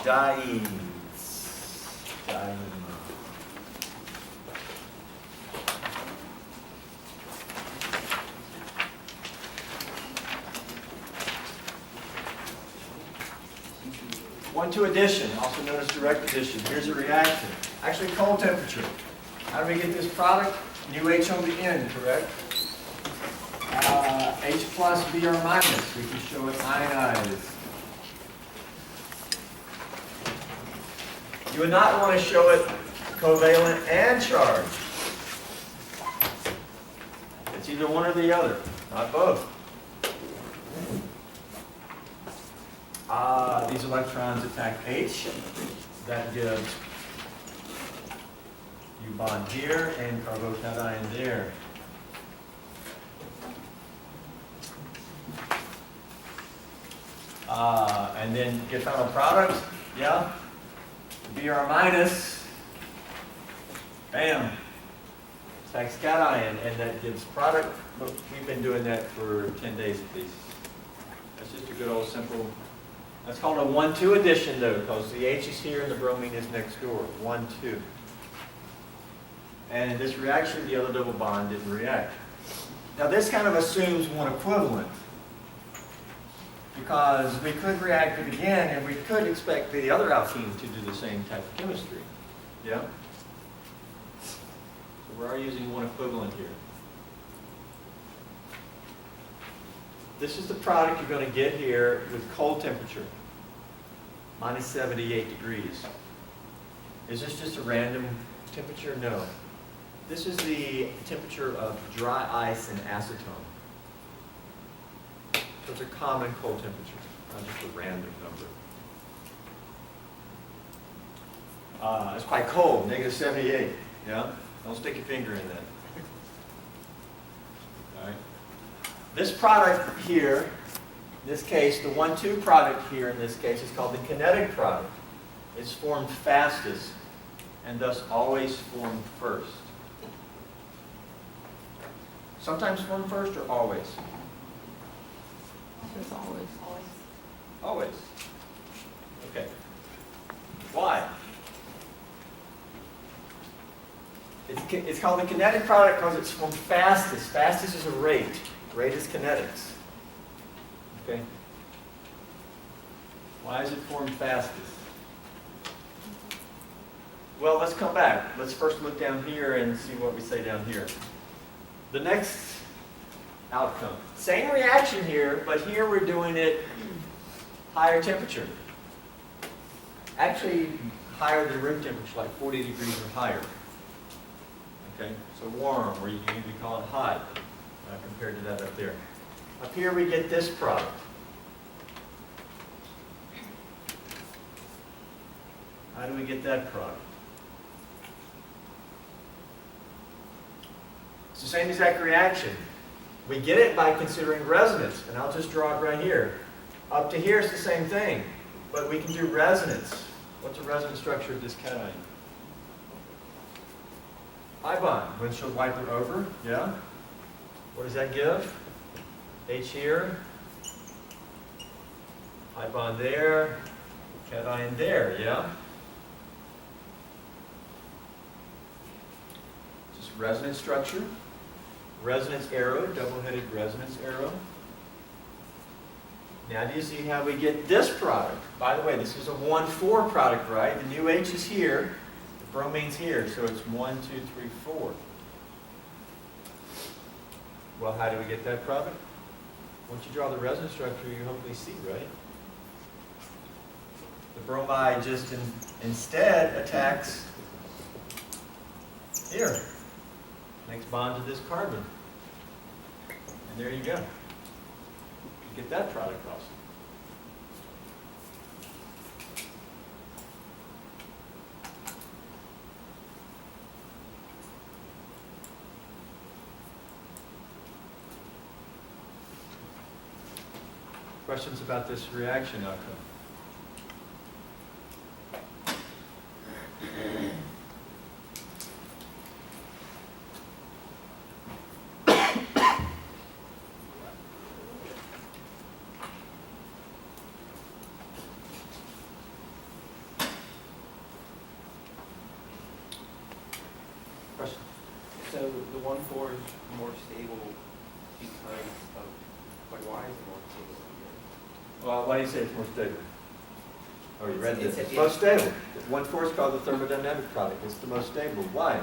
Dies. One-two addition, also known as direct addition. Here's a reaction. Actually, cold temperature. How do we get this product? New H on the end, correct? H plus Br minus. We can show it ionized. You would not want to show it covalent and charged. It's either one or the other, not both. These electrons attack H. That gives U bond here and carbocation there. And then get final product, yeah? Br minus, bam, attacks cation, and that gives product. Look, we've been doing that for 10 days at least. That's just a good old simple. That's called a 1-2 addition though, because the H is here and the bromine is next door. 1-2. And in this reaction, the other double bond didn't react. Now this kind of assumes one equivalent, because we could react it again and we could expect the other alkene to do the same type of chemistry. Yeah? So we're using one equivalent here. This is the product you're going to get here with cold temperature, minus 78 degrees. Is this just a random temperature? No. This is the temperature of dry ice and acetone. So it's a common cold temperature, not just a random number. It's quite cold, negative 78. Yeah? Don't stick your finger in that. All right. This product here, in this case, the 1-2 product here in this case is called the kinetic product. It's formed fastest and thus always formed first. Sometimes formed first or always? There's always. Always. Okay. Why? It's called the kinetic product because it's formed fastest. Fastest is a rate. Rate is kinetics. Okay? Why is it formed fastest? Well, let's come back. Let's first look down here and see what we say down here. The next outcome. Same reaction here, but here we're doing it higher temperature. Actually, higher than room temperature, like 40 degrees or higher. Okay, so warm, or you can even call it hot, compared to that up there. Up here we get this product. How do we get that product? It's the same exact reaction. We get it by considering resonance, and I'll just draw it right here. Up to here it's the same thing, but we can do resonance. What's the resonance structure of this cation? Pi bond. Windshield wiper over, yeah? What does that give? H here, pi bond there, cation there, yeah? Just resonance structure. Resonance arrow, double-headed resonance arrow. Now do you see how we get this product? By the way, this is a 1-4 product, right? The new H is here, the bromine's here, so it's 1, 2, 3, 4. Well, how do we get that product? Once you draw the resonance structure, you hopefully see, right? The bromide just instead attacks here. Makes bond to this carbon. And there you go. You get that product also. Questions about this reaction outcome? Question? So the 1,4 is more stable because of, like, why is it more stable? Well, why do you say it's more stable? Oh, you read this. It's at It's the most stable. 1,4 is called the thermodynamic product. It's the most stable. Why?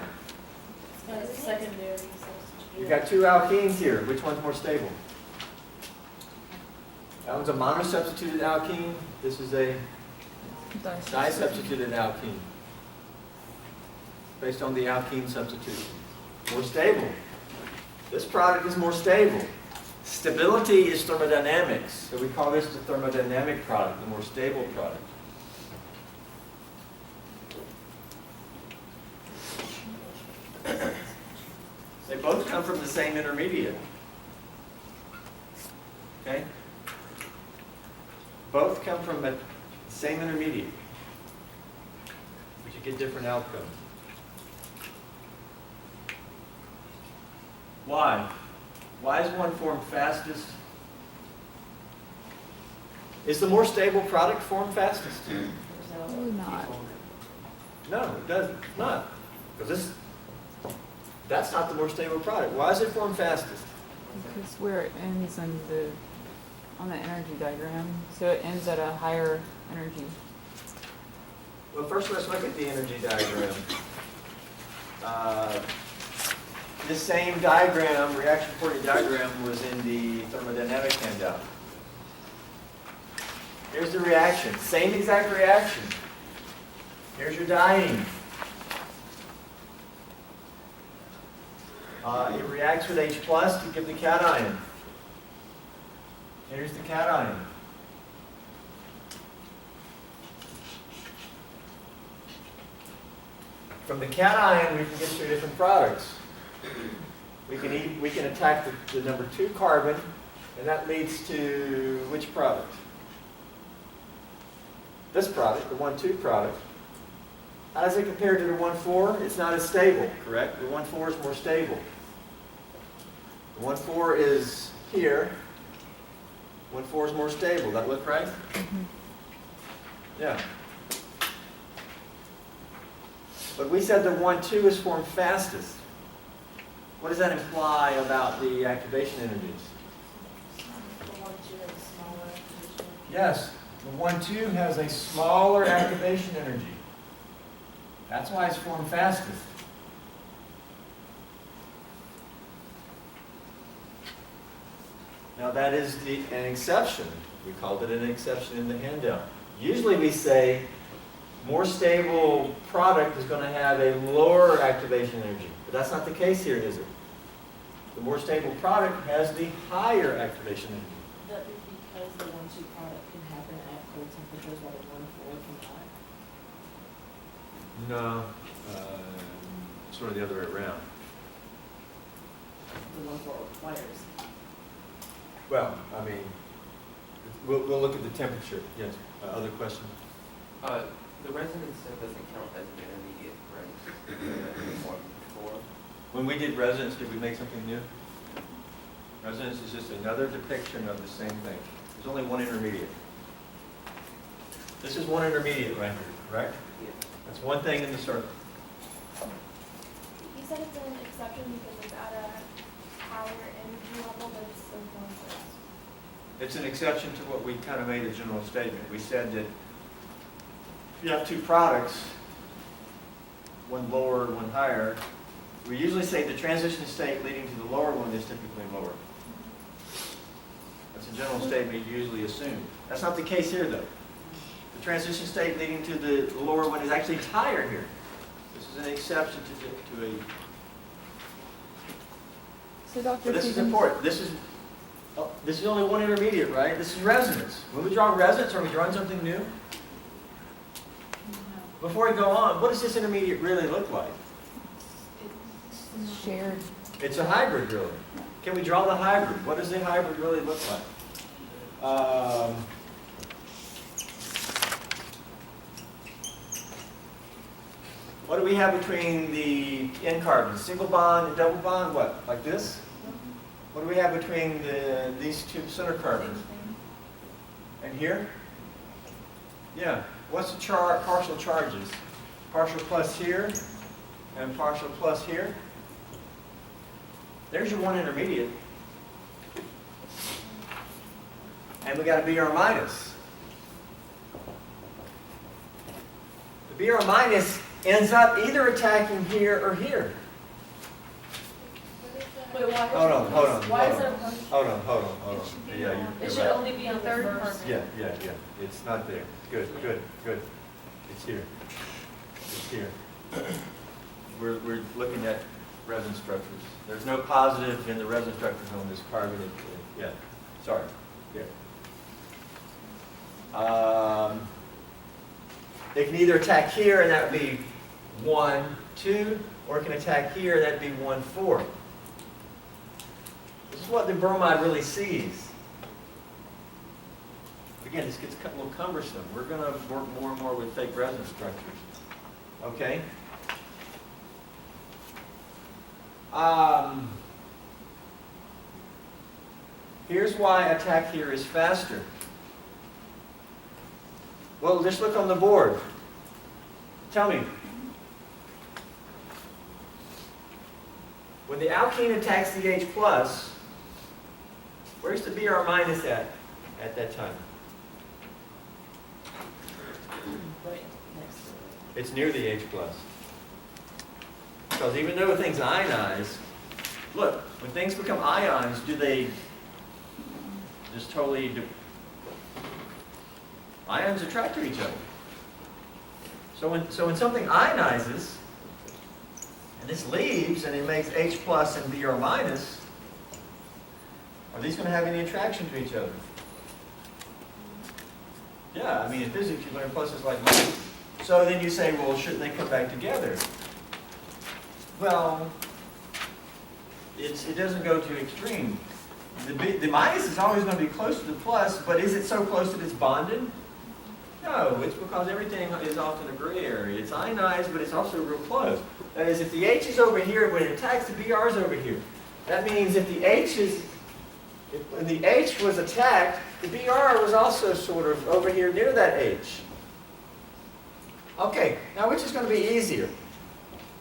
It's secondary substitution. You've got two alkenes here. Which one's more stable? That one's a monosubstituted alkene. This is a disubstituted alkene. Based on the alkene substitution. More stable. This product is more stable. Stability is thermodynamics. So we call this the thermodynamic product, the more stable product. They both come from the same intermediate. Okay? Both come from the same intermediate. But you get different outcomes. Why? Why is one formed fastest? Is the more stable product formed fastest? Probably not. No, it doesn't. It's not. Because that's not the more stable product. Why is it formed fastest? Because where it ends on the energy diagram, so it ends at a higher energy. Well, first let's look at the energy diagram. This same diagram, reaction reporting diagram, was in the thermodynamic handout. Here's the reaction. Same exact reaction. Here's your diene. It reacts with H plus to give the cation. Here's the cation. From the cation, we can get two different products. We can attack the number 2 carbon, and that leads to which product? This product, the 1,2 product. How does it compare to the 1,4? It's not as stable, correct? The 1,4 is more stable. The 1,4 is here. 1,4 is more stable. That look right? Mm-hmm. Yeah. But we said the 1,2 is formed fastest. What does that imply about the activation energies? The 1,2 is smaller activation. Yes, the 1,2 has a smaller activation energy. That's why it's formed fastest. Now that is an exception. We called it an exception in the handout. Usually we say more stable product is going to have a lower activation energy. But that's not the case here, is it? The more stable product has the higher activation energy. That be because the 1,2 product can happen at cold temperatures while the 1,4 cannot. No, sort of the other way around. The 1,4 requires. Well, I mean, we'll look at the temperature. Yes. Other question? The resonance step doesn't count as an intermediate, right? When we did resonance, did we make something new? Resonance is just another depiction of the same thing. There's only one intermediate. This is one intermediate right here, correct? Yeah. That's one thing in the circle. You said it's an exception because it's at a higher energy level, but it's still constant. It's an exception to what we kind of made a general statement. We said that if you have two products, one lower, one higher, we usually say the transition state leading to the lower one is typically lower. That's a general statement you usually assume. That's not the case here, though. The transition state leading to the lower one is actually higher here. This is an exception to a... So Dr. But this is Stevens, important. This is only one intermediate, right? This is resonance. When we draw resonance, are we drawing something new? Before we go on, what does this intermediate really look like? shared. It's a hybrid, really. Can we draw the hybrid? What does the hybrid really look like? What do we have between the N carbons? Single bond and double bond? What? Like this? What do we have between these two center carbons? And here? Yeah. What's the partial charges? Partial plus here and partial plus here. There's your one intermediate. And we got a Br minus. The Br minus ends up either attacking here or here. Wait, why? Hold on. Why is it a partial? Hold on. It should be Yeah, on- you're It should right. only be on the Third first. part. Yeah. It's not there. Good. It's here. It's here. We're looking at resin structures. There's no positive in the resin structures on this carbon. Yeah, sorry. Yeah. It can either attack here, and that would be 1, 2, or it can attack here, and that'd be 1, 4. This is what the bromide really sees. Again, this gets a little cumbersome. We're going to work more and more with fake resin structures. Okay? Here's why attack here is faster. Well, just look on the board. Tell me. When the alkene attacks the H+, where's the Br minus at that time? Right next to it. It's near the H+. Because even though things ionize, look, when things become ions, do they just totally... Ions attract to each other. So when something ionizes, and this leaves, and it makes H+ and Br minus, are these going to have any attraction to each other? Yeah, I mean, in physics, you learn pluses like minuses. So then you say, well, shouldn't they come back together? Well, it doesn't go to extreme. The minus is always going to be close to the plus, but is it so close that it's bonded? No, it's because everything is often a gray area. It's ionized, but it's also real close. That is, if the H is over here, when it attacks, the Br is over here. That means if when the H was attacked, the Br was also sort of over here near that H. Okay, now which is going to be easier?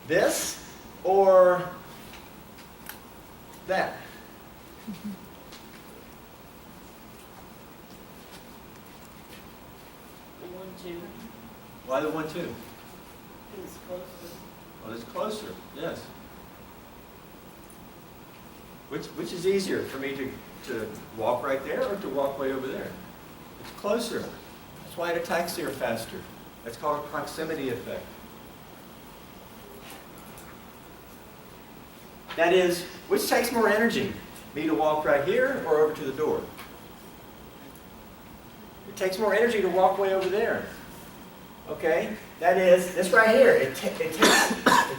This or that? The 1, 2 Why the 1, 2? is closer. Well, it's closer, yes. Which is easier for me to walk right there or to walk way over there? It's closer. That's why it attacks here faster. That's called a proximity effect. That is, which takes more energy? Me to walk right here or over to the door? It takes more energy to walk way over there. Okay? That is, this right here, it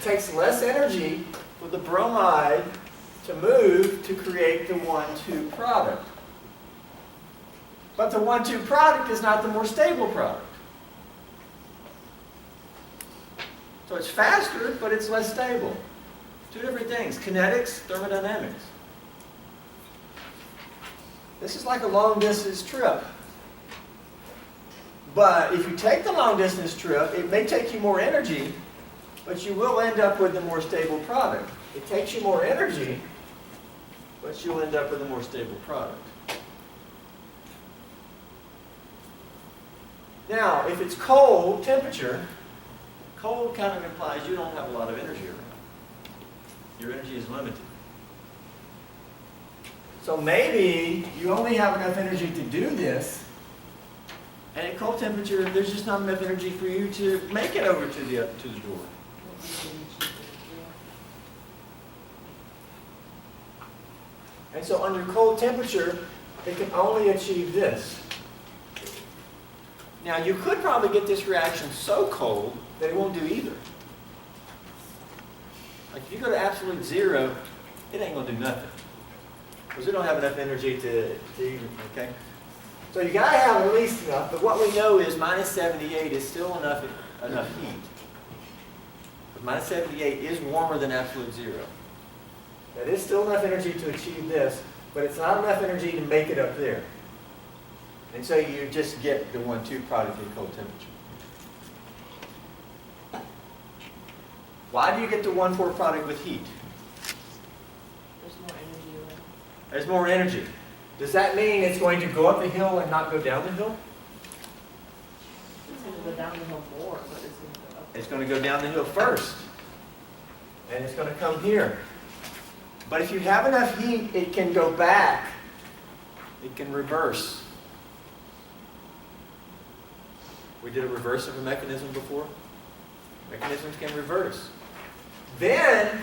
takes less energy for the bromide to move to create the 1,2 product. But the 1,2 product is not the more stable product. So it's faster, but it's less stable. Two different things, kinetics, thermodynamics. This is like a long distance trip. But if you take the long distance trip, it may take you more energy, but you will end up with a more stable product. It takes you more energy, but you'll end up with a more stable product. Now, if it's cold temperature, cold kind of implies you don't have a lot of energy around. Your energy is limited. So maybe you only have enough energy to do this, and at cold temperature, there's just not enough energy for you to make it over to the door. And so under cold temperature, it can only achieve this. Now, you could probably get this reaction so cold that it won't do either. Like if you go to absolute zero, it ain't going to do nothing. Because we don't have enough energy to even, okay? So you got to have at least enough, but what we know is minus 78 is still enough heat. But minus 78 is warmer than absolute zero. That is still enough energy to achieve this, but it's not enough energy to make it up there. And so you just get the 1,2 product at cold temperature. Why do you get the 1,4 product with heat? There's more energy around. There's more energy. Does that mean it's going to go up the hill and not go down the hill? It's gonna go down the hill more, but it's gonna go up. It's going to go down the hill first. And it's going to come here. But if you have enough heat, it can go back. It can reverse. We did a reverse of a mechanism before. Mechanisms can reverse. Then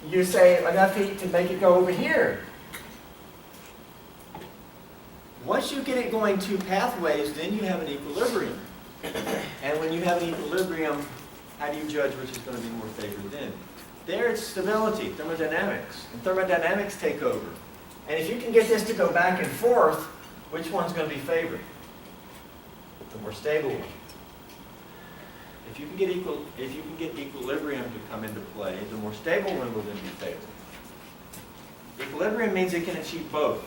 you say enough heat to make it go over here. Once you get it going two pathways, then you have an equilibrium. And when you have an equilibrium, how do you judge which is going to be more favored then? There it's stability, thermodynamics. And thermodynamics take over. And if you can get this to go back and forth, which one's going to be favored? The more stable one. If you can get equilibrium to come into play, the more stable one will then be favored. Equilibrium means it can achieve both.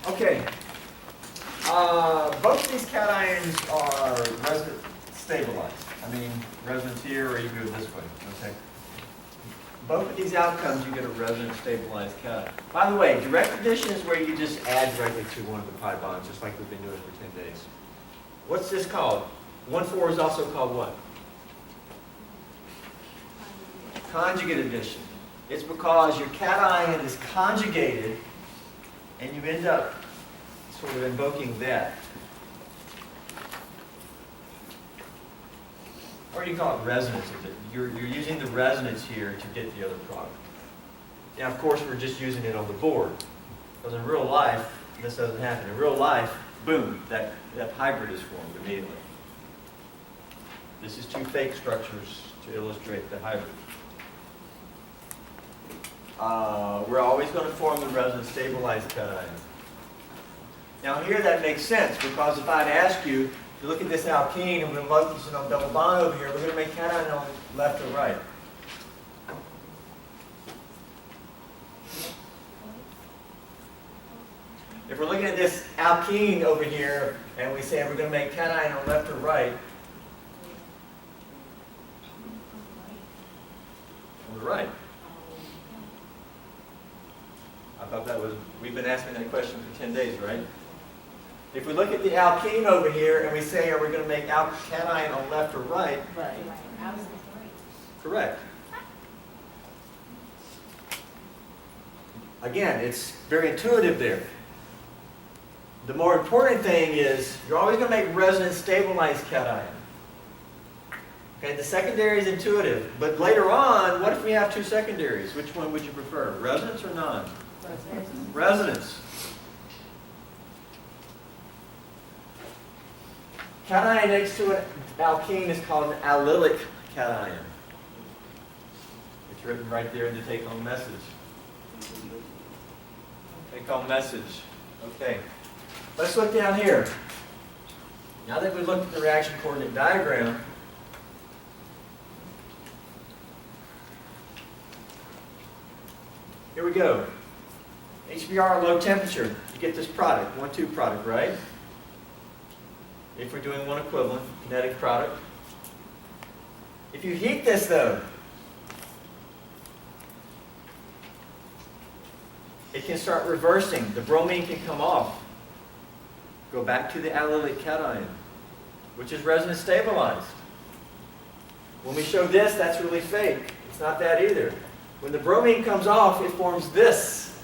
Okay. Both of these cations are resonance stabilized. I mean, resonance here, or you go this way. Okay. Both of these outcomes, you get a resonance stabilized cation. By the way, direct addition is where you just add directly to one of the pi bonds, just like we've been doing for 10 days. What's this called? 1,4 is also called what? Conjugate addition. It's because your cation is conjugated, and you end up sort of invoking that. Or you call it resonance. You're using the resonance here to get the other product. Now, of course, we're just using it on the board. Because in real life, this doesn't happen. In real life, boom, that hybrid is formed immediately. This is two fake structures to illustrate the hybrid. We're always going to form the resonance stabilized cation. Now here that makes sense, because if I'd ask you to look at this alkene and we're focusing on double bond over here, we're going to make cation on left or right. If we're looking at this alkene over here and we say we're going to make cation on left or right, on the right. I thought that was, we've been asking that question for 10 days, right? If we look at the alkene over here and we say, are we going to make cation on left or right? Right. Correct. Again, it's very intuitive there. The more important thing is, you're always going to make resonance stabilized cation. Okay, the secondary is intuitive, but later on, what if we have two secondaries? Which one would you prefer, resonance or non? Resonance. Cation next to an alkene is called an allylic cation. It's written right there in the take-home message. Take-home message. Okay. Let's look down here. Now that we've looked at the reaction coordinate diagram, here we go. HBr, low temperature. You get this product, 1,2 product, right? If we're doing one equivalent, kinetic product. If you heat this though, it can start reversing. The bromine can come off. Go back to the allylic cation, which is resonance stabilized. When we show this, that's really fake. It's not that either. When the bromine comes off, it forms this.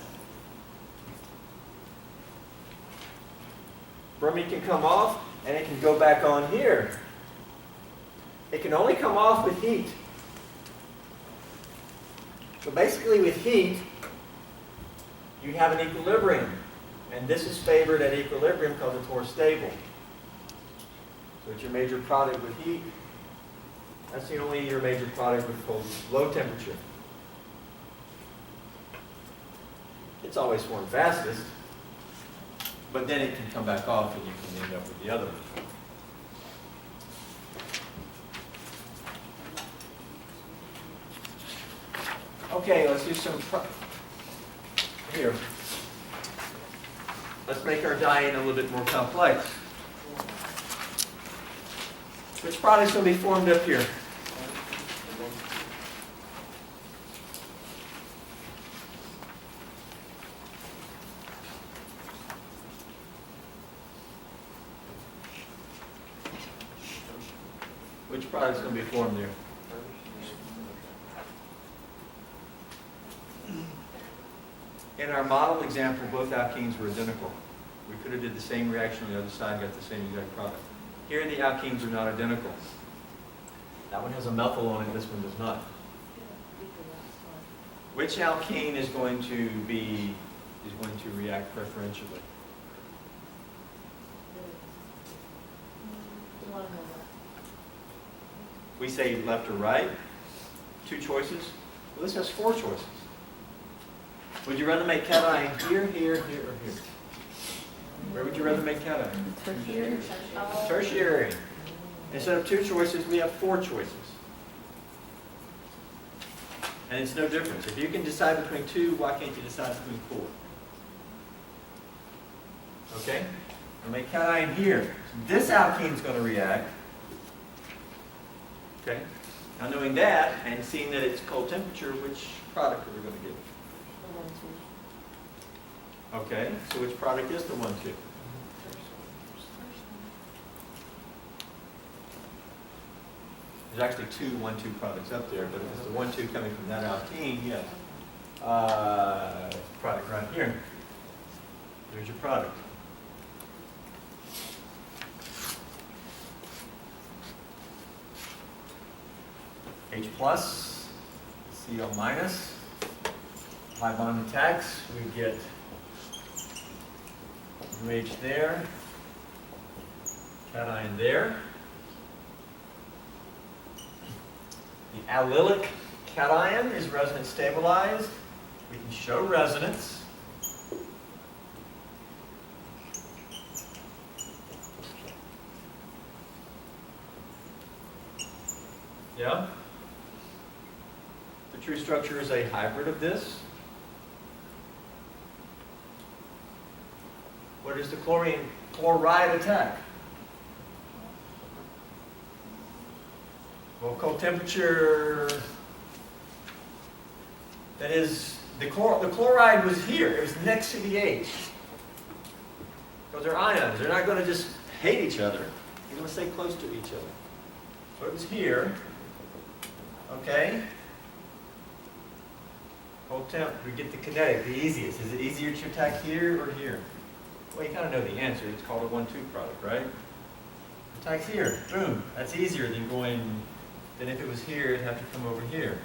Bromine can come off, and it can go back on here. It can only come off with heat. So basically with heat, you have an equilibrium. And this is favored at equilibrium because it's more stable. So it's your major product with heat. That's the only your major product with cold, low temperature. It's always formed fastest. But then it can come back off and you can end up with the other one. Okay, let's do some, here. Let's make our diene a little bit more complex. Which product's going to be formed up here? Which product's going to be formed there? In our model example, both alkenes were identical. We could have did the same reaction on the other side and got the same exact product. Here the alkenes are not identical. That one has a methyl on it, this one does not. Which alkene is going to react preferentially? The one on the left. We say left or right. 2 choices. Well, this has 4 choices. Would you rather make cation here, here, here, or here? Where would you rather make cation? Tertiary. Tertiary. Instead of 2 choices, we have 4 choices. And it's no difference. If you can decide between 2, why can't you decide between 4? Okay? I'll make cation here. So this alkene is going to react. Okay? Now knowing that, and seeing that it's cold temperature, which product are we going to get? The 1, 2. Okay, so which product is the 1, 2? There's actually 2 1, 2 products up there, but if it's the 1, 2 coming from that alkene, yes. Product right here. There's your product. H plus, Cl minus, high bond attacks, we get UH there, cation there. The allylic cation is resonance stabilized. We can show resonance. Yeah? The true structure is a hybrid of this. What is the chloride attack? Well, cold temperature, that is, the chloride was here. It was next to the H. Because they're ions. They're not going to just hate each other. They're going to stay close to each other. So it was here. Okay? Cold temp, we get the kinetic, the easiest. Is it easier to attack here or here? Well, you kind of know the answer. It's called a 1, 2 product, right? Attacks here. Boom. That's easier than than if it was here, it'd have to come over here.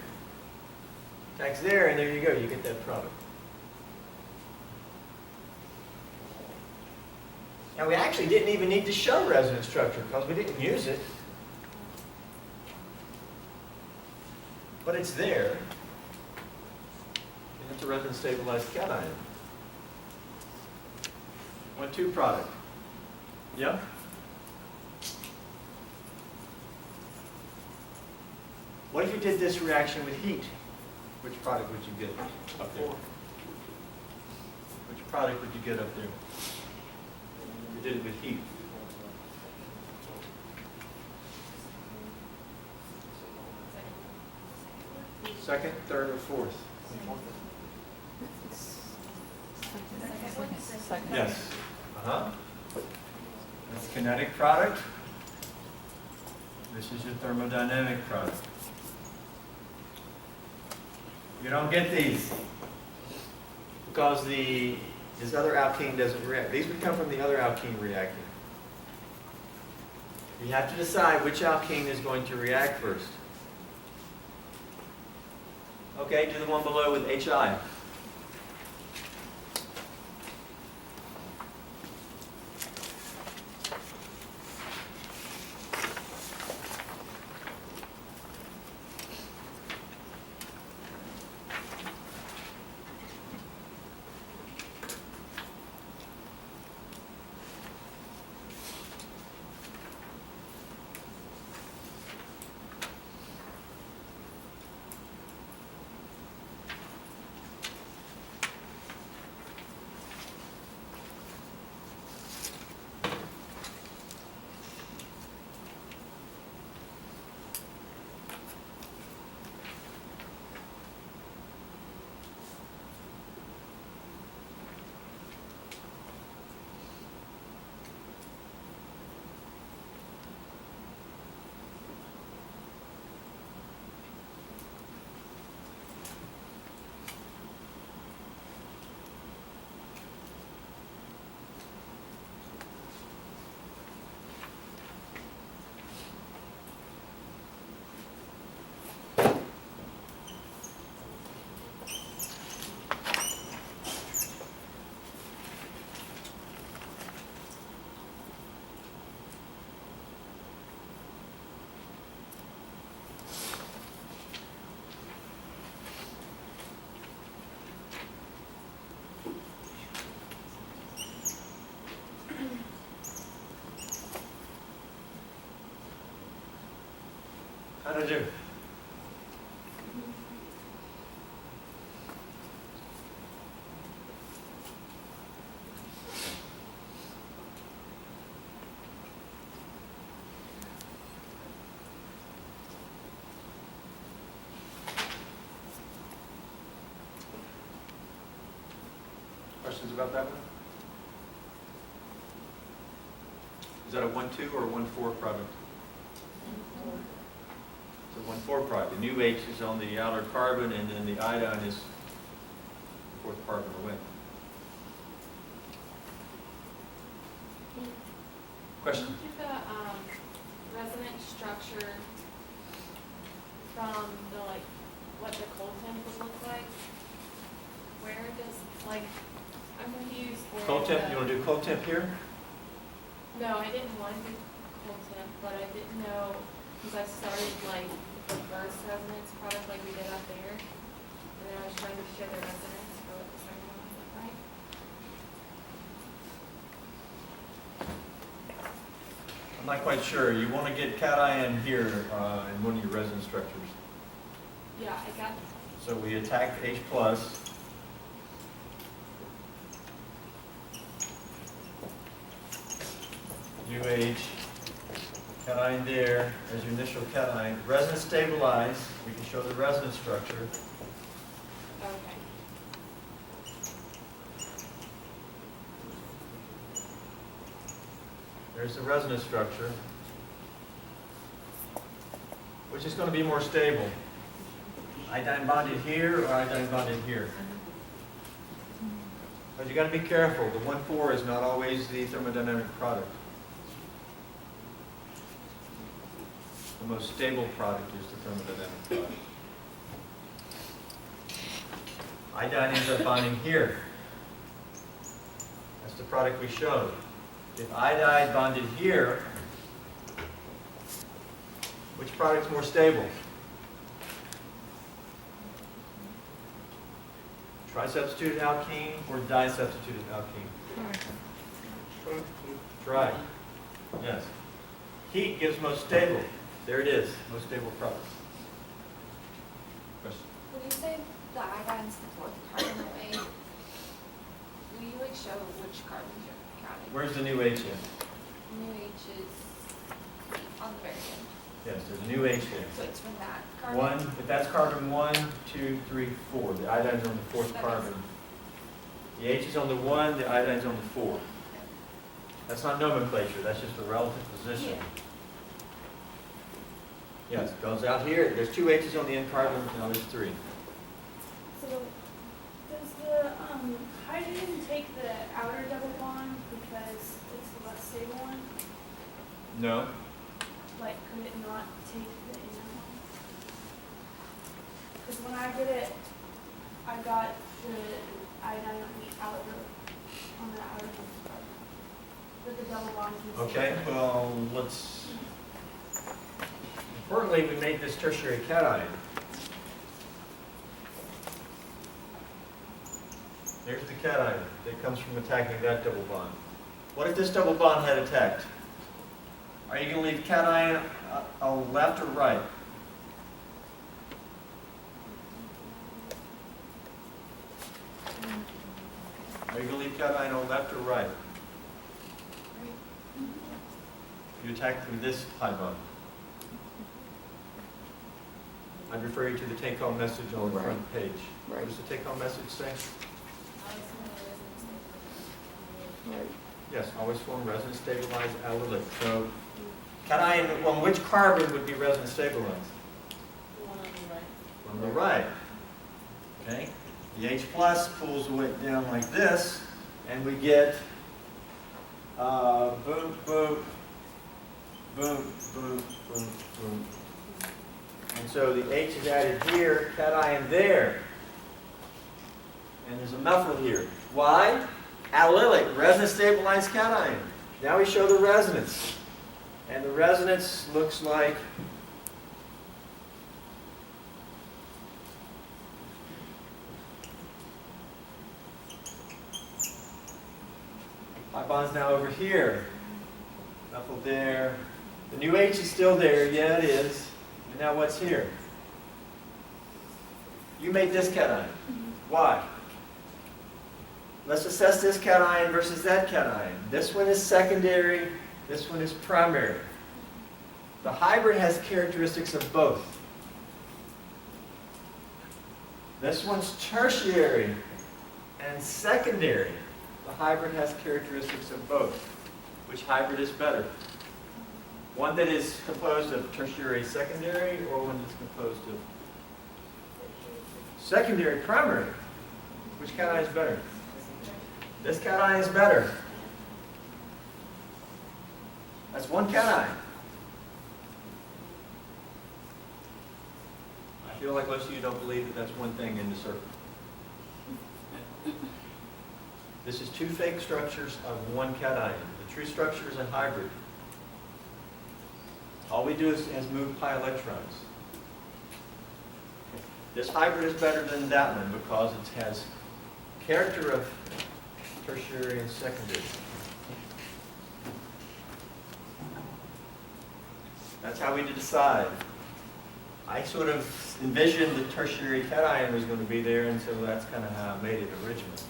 Attacks there, and there you go. You get that product. Now, we actually didn't even need to show resonance structure because we didn't use it. But it's there. And it's a resonance stabilized cation. 1, 2 product. Yeah? What if you did this reaction with heat? Which product would you get up there? Which product would you get up there? You did it with heat. Second, third, or fourth? Second. Yes. That's kinetic product. This is your thermodynamic product. You don't get these because this other alkene doesn't react. These would come from the other alkene reacting. You have to decide which alkene is going to react first. Okay, do the one below with HI. How'd I do? Questions about that one? Is that a 1-2 or a 1-4 product? It's a 1-4 product. The new H is on the outer carbon, and then the iodine is the fourth carbon away. Question? Can you do the resonance structure from the, like, what the cold temp would look like? Where does, like, I'm confused where Cold temp, the- you want to do cold temp here? No, I didn't want to do cold temp, but I didn't know, because I started like the first resonance product like we did up there, and then I was trying to show the resonance for what the second one would look like. I'm not quite sure. You want to get cation here in one of your resonance structures. Yeah, I got, So we attack H plus. UH, cation there as your initial cation. Resonance stabilize, we can show the resonance structure. okay. There's the resonance structure, which is going to be more stable. Iodine bonded here or iodine bonded here? But you got to be careful. The 1,4 is not always the thermodynamic product. The most stable product is the thermodynamic product. Iodine ends up bonding here. That's the product we showed. If iodide bonded here, which product's more stable? Trisubstituted alkene or disubstituted alkene? Tri. Yes. Heat gives most stable. There it is, most stable product. Question? When you say the iodine's the fourth carbon away, will you like show which carbons you're counting? Where's the new H in? New H is on the very end, Yes, there's a new H there. so it's from that carbon. One, if that's carbon 1, 2, 3, 4. The iodine's on the fourth That carbon. The H is on the 1, the iodine's on the 4. That's not nomenclature, that's just the relative position. Yeah. Yes, it goes out here. There's 2 H's on the end carbon, now there's 3. So, does the hydrogen take the outer double bond because it's the less stable one? No? Like, could it not take the inner one? Because when I did it, I got the iodine on the outer double bond. But the double bond can stay. Okay, well, let's... Importantly, we made this tertiary cation. There's the cation that comes from attacking that double bond. What if this double bond had attacked? Are you going to leave cation on left or right? Are you going to leave cation on left or right? You attack through this pi bond. I'd refer you to the take-home message on the front page. What does the take-home message say? Yes, always form resonance stabilized allylic. So, cation on which carbon would be resonance stabilized? The one on the right. On the right. Okay? The H plus pulls the weight down like this, and we get boom, boom, boom, boom, boom, boom. And so the H is added here, cation there. And there's a methyl here. Why? Allylic, resonance stabilized cation. Now we show the resonance. And the resonance looks like pi bond's now over here. Methyl there. The new H is still there. Yeah, it is. And Now what's here? You made this cation. Why? Let's assess this cation versus that cation. This one is secondary, this one is primary. The hybrid has characteristics of both. This one's tertiary and secondary. The hybrid has characteristics of both. Which hybrid is better? One that is composed of tertiary secondary, or one that's composed of secondary primary? Which cation is better? This cation is better. That's one cation. I feel like most of you don't believe that that's one thing in the circle. This is two fake structures of one cation. The true structure is a hybrid. All we do is move pi electrons. This hybrid is better than that one because it has character of tertiary and secondary. That's how we decide. I sort of envisioned the tertiary cation was going to be there, and so that's kind of how I made it originally.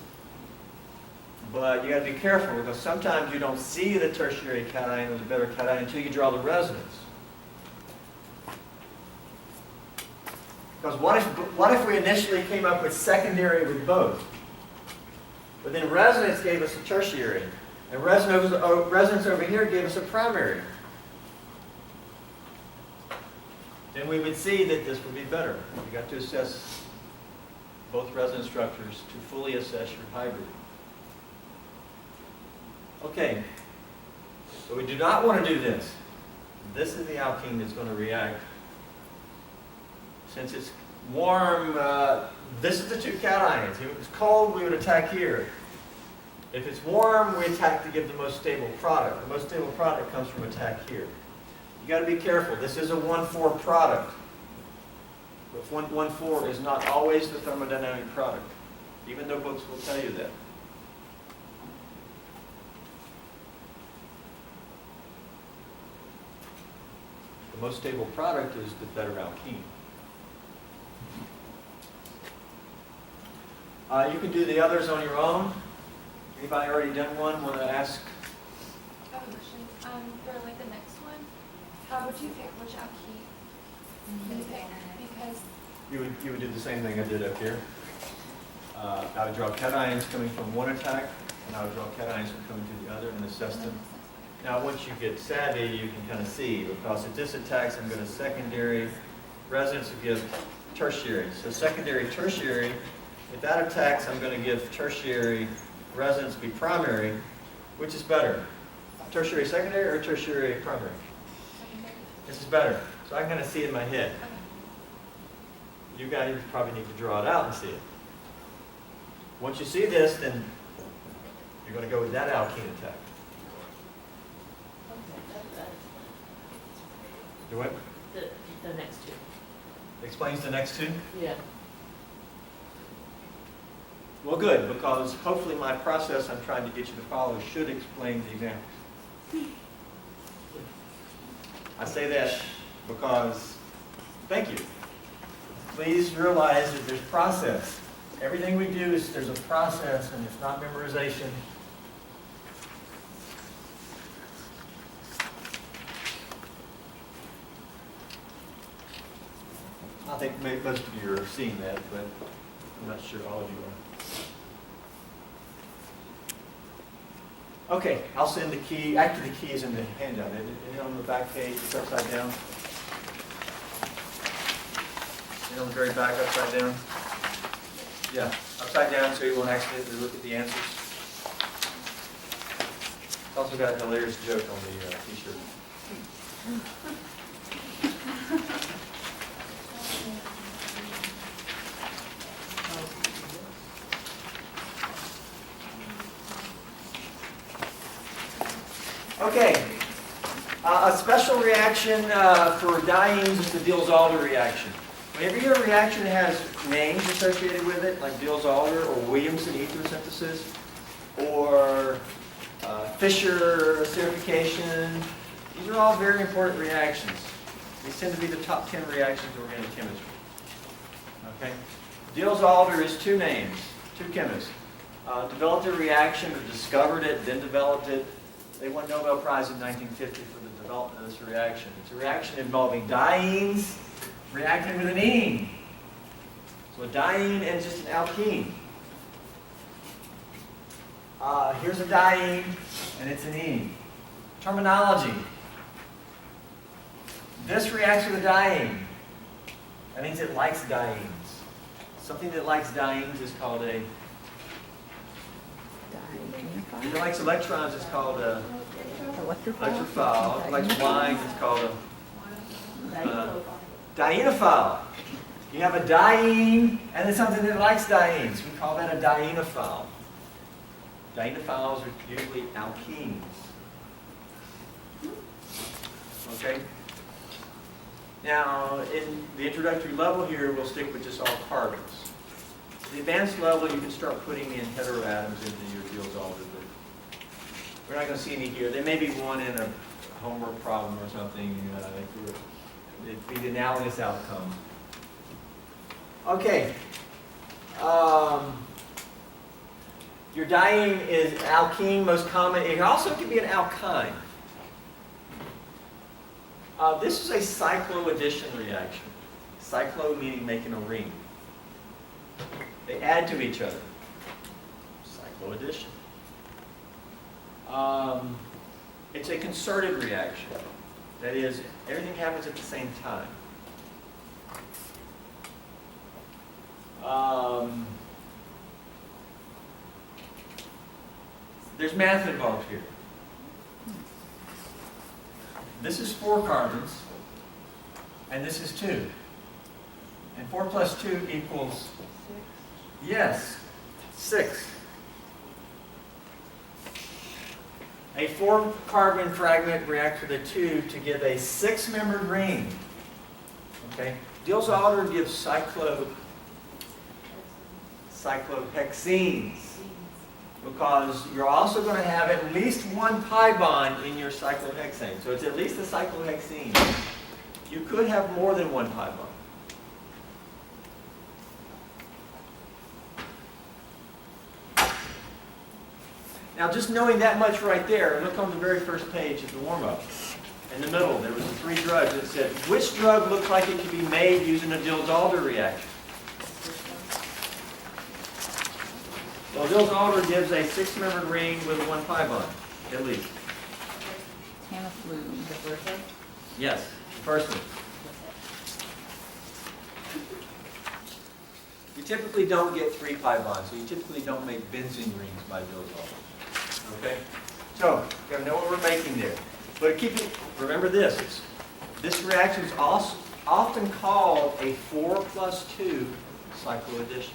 But you got to be careful because sometimes you don't see the tertiary cation as a better cation until you draw the resonance. Because what if we initially came up with secondary with both? But then resonance gave us a tertiary, and resonance over here gave us a primary. Then we would see that this would be better. You got to assess both resonance structures to fully assess your hybrid. Okay, so we do not want to do this. This is the alkene that's going to react. Since it's warm, this is the two cations. If it was cold, we would attack here. If it's warm, we attack to give the most stable product. The most stable product comes from attack here. You got to be careful. This is a 1,4 product. But 1,4 is not always the thermodynamic product, even though books will tell you that. The most stable product is the better alkene. You can do the others on your own. Anybody already done one? Want to ask? I have a question. For like the next one, how would you pick which alkene to pick? Because You would do the same thing I did up here. I would draw cations coming from one attack, and I would draw cations coming to the other and assess them. Now, once you get savvy, you can kind of see, because if this attacks, I'm going to secondary, resonance will give tertiary. So secondary, tertiary, if that attacks, I'm going to give tertiary, resonance be primary. Which is better? Tertiary secondary or tertiary primary? secondary. This is better. So I can kind of see it in my head. Okay. You guys probably need to draw it out and see it. Once you see this, then you're going to go with that alkene attack. Do what? The next two. Explains the next two? Yeah. Well, good, because hopefully my process I'm trying to get you to follow should explain the examples. I say that because, thank you. Please realize that there's process. Everything we do is there's a process, and it's not memorization. I think maybe most of you are seeing that, but I'm not sure all of you are. Okay, I'll send the key. Actually, the key is in the handout. Is it on the back page? It's upside down. Is it on the very back, upside down? Yeah, upside down so you won't accidentally look at the answers. It's also got a hilarious joke on the t-shirt. Okay, a special reaction for dienes is the Diels-Alder reaction. Whenever your reaction has names associated with it, like Diels-Alder or Williamson ether synthesis, or Fischer acidification, these are all very important reactions. These tend to be the top 10 reactions in organic chemistry. Okay? Diels-Alder is two names, two chemists. Developed a reaction, or discovered it, then developed it. They won Nobel Prize in 1950 for the development of this reaction. It's a reaction involving dienes reacting with an ene. So a diene and just an alkene. Here's a diene, and it's an ene. Terminology. This reacts with a diene. That means it likes dienes. Something that likes dienes is called a... If it likes electrons, it's called a electrophile. If it likes wines, it's called a dienophile. You have a diene, and then something that likes dienes. We call that a dienophile. Dienophiles are usually alkenes. Okay? Now, in the introductory level here, we'll stick with just all carbons. The advanced level, you can start putting in heteroatoms into your Diels-Alder, but we're not going to see any here. There may be one in a homework problem or something. It'd be the analogous outcome. Okay. Your diene is alkene, most common. It also can be an alkyne. This is a cycloaddition reaction. Cyclo meaning making a ring. They add to each other. Cycloaddition. It's a concerted reaction. That is, everything happens at the same time. There's math involved here. This is 4 carbons, and this is 2. And 4 plus 2 equals? 6. Yes, 6. A 4-carbon fragment reacts with a 2 to give a 6-membered ring. Okay? Diels-Alder gives cyclohexenes, because you're also going to have at least one pi bond in your cyclohexane. So it's at least a cyclohexene. You could have more than one pi bond. Now, just knowing that much right there, look on the very first page of the warm-up. In the middle, there was 3 drugs that said, which drug looks like it could be made using a Diels-Alder reaction? Well, Diels-Alder gives a 6-membered ring with a 1 pi bond, at least. Tamiflu. The first one? Yes, first one. You typically don't get 3 pi bonds, so you typically don't make benzene rings by Diels-Alder. Okay? So, you gotta know what we're making there. But remember this. This reaction is also often called a 4 plus 2 cycloaddition.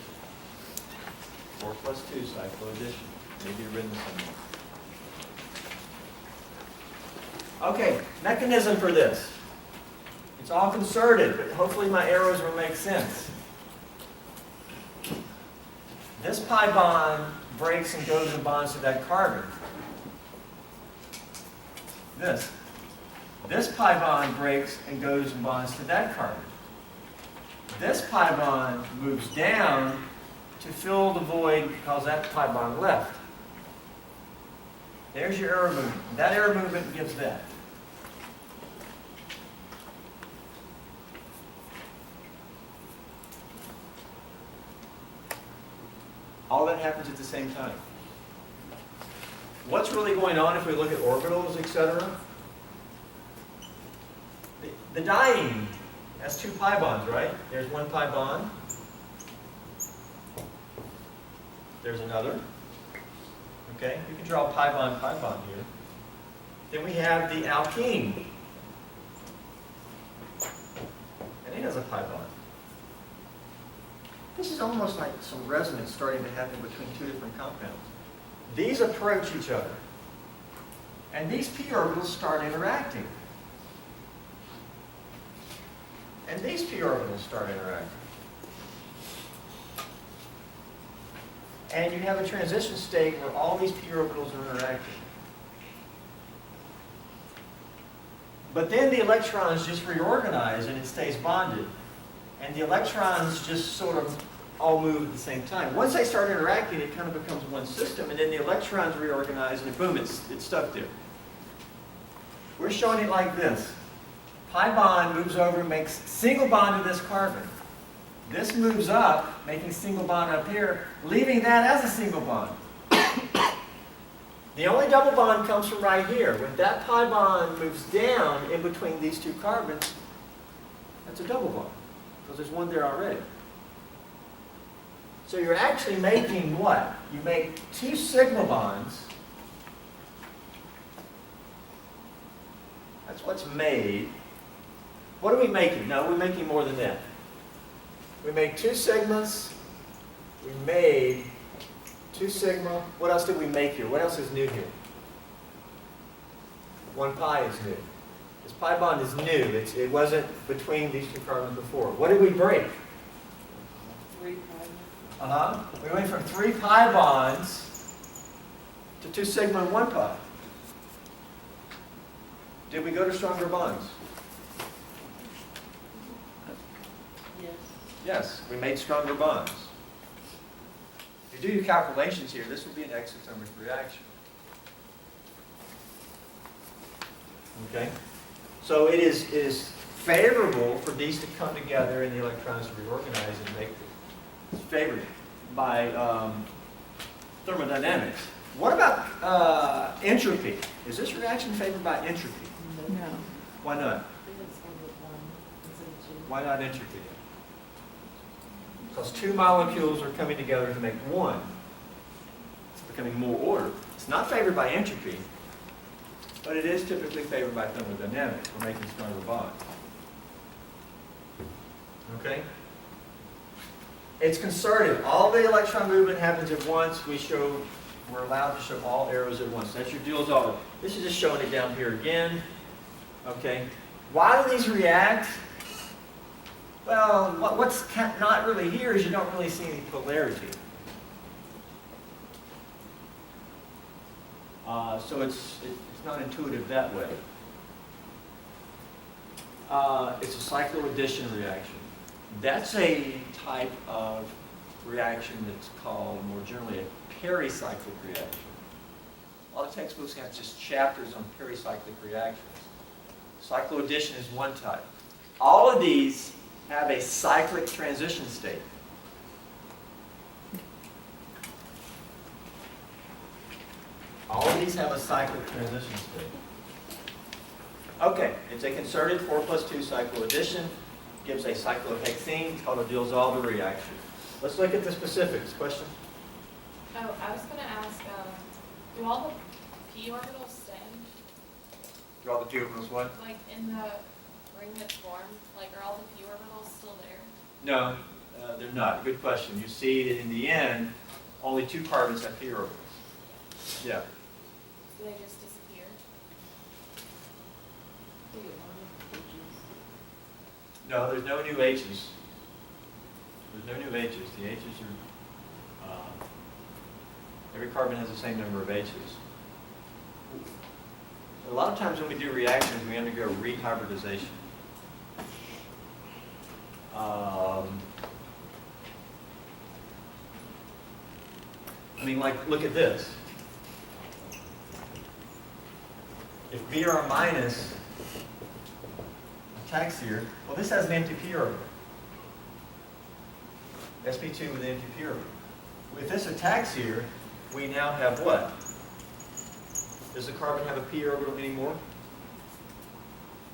4 plus 2 cycloaddition. Maybe written somewhere. Okay, mechanism for this. It's all concerted, but hopefully my arrows will make sense. This pi bond breaks and goes and bonds to that carbon. This pi bond breaks and goes and bonds to that carbon. This pi bond moves down to fill the void because that pi bond left. There's your arrow movement. That arrow movement gives that. All that happens at the same time. What's really going on if we look at orbitals, etc.? The diene has 2 pi bonds, right? There's 1 pi bond. There's another. Okay, you can draw a pi bond here. Then we have the alkene. And it has a pi bond. This is almost like some resonance starting to happen between 2 different compounds. These approach each other. And these p orbitals start interacting. And these p orbitals start interacting. And you have a transition state where all these p orbitals are interacting. But then the electrons just reorganize and it stays bonded. And the electrons just sort of all move at the same time. Once they start interacting, it kind of becomes one system, and then the electrons reorganize, and boom, it's stuck there. We're showing it like this. Pi bond moves over and makes single bond to this carbon. This moves up, making single bond up here, leaving that as a single bond. The only double bond comes from right here. When that pi bond moves down in between these two carbons, that's a double bond, because there's one there already. So you're actually making what? You make two sigma bonds. That's what's made. What are we making? No, we're making more than that. We made two sigmas. We made two sigma. What else did we make here? What else is new here? One pi is new. This pi bond is new. It wasn't between these two carbons before. What did we break? 3 pi. We went from 3 pi bonds to 2 sigma and 1 pi. Did we go to stronger bonds? Yes. Yes, we made stronger bonds. If you do your calculations here, this would be an exothermic reaction. Okay? So it is favorable for these to come together and the electrons to reorganize and make it's favored by thermodynamics. What about entropy? Is this reaction favored by entropy? No. No. Why not? I think it's going with 1 instead of 2. Why not entropy? Because two molecules are coming together to make one. It's becoming more order. It's not favored by entropy, but it is typically favored by thermodynamics. We're making stronger bonds. Okay? It's concerted. All the electron movement happens at once. We're allowed to show all arrows at once. That's your Diels-Alder. This is just showing it down here again. Okay? Why do these react? Well, what's not really here is you don't really see any polarity. So it's not intuitive that way. It's a cycloaddition reaction. That's a type of reaction that's called, more generally, a pericyclic reaction. A lot of textbooks have just chapters on pericyclic reactions. Cycloaddition is one type. All of these have a cyclic transition state. All of these have a cyclic transition state. Okay, it's a concerted 4 + 2 cycloaddition. Gives a cyclohexene. It's called a Diels-Alder reaction. Let's look at the specifics. Question? Oh, I was gonna ask, do all the p orbitals stay? Do all the p orbitals what? Like in the ring that's formed, like are all the p orbitals still there? No, they're not. Good question. You see that in the end, only 2 carbons have p orbitals. Yeah. Do they just disappear? I think it only H's. No, there's no new H's. There's no new H's. The H's are, every carbon has the same number of H's. A lot of times when we do reactions, we undergo rehybridization. I mean, like, look at this. If Br minus attacks here, well, this has an empty p orbital. sp2 with an empty p orbital. If this attacks here, we now have what? Does the carbon have a p orbital anymore?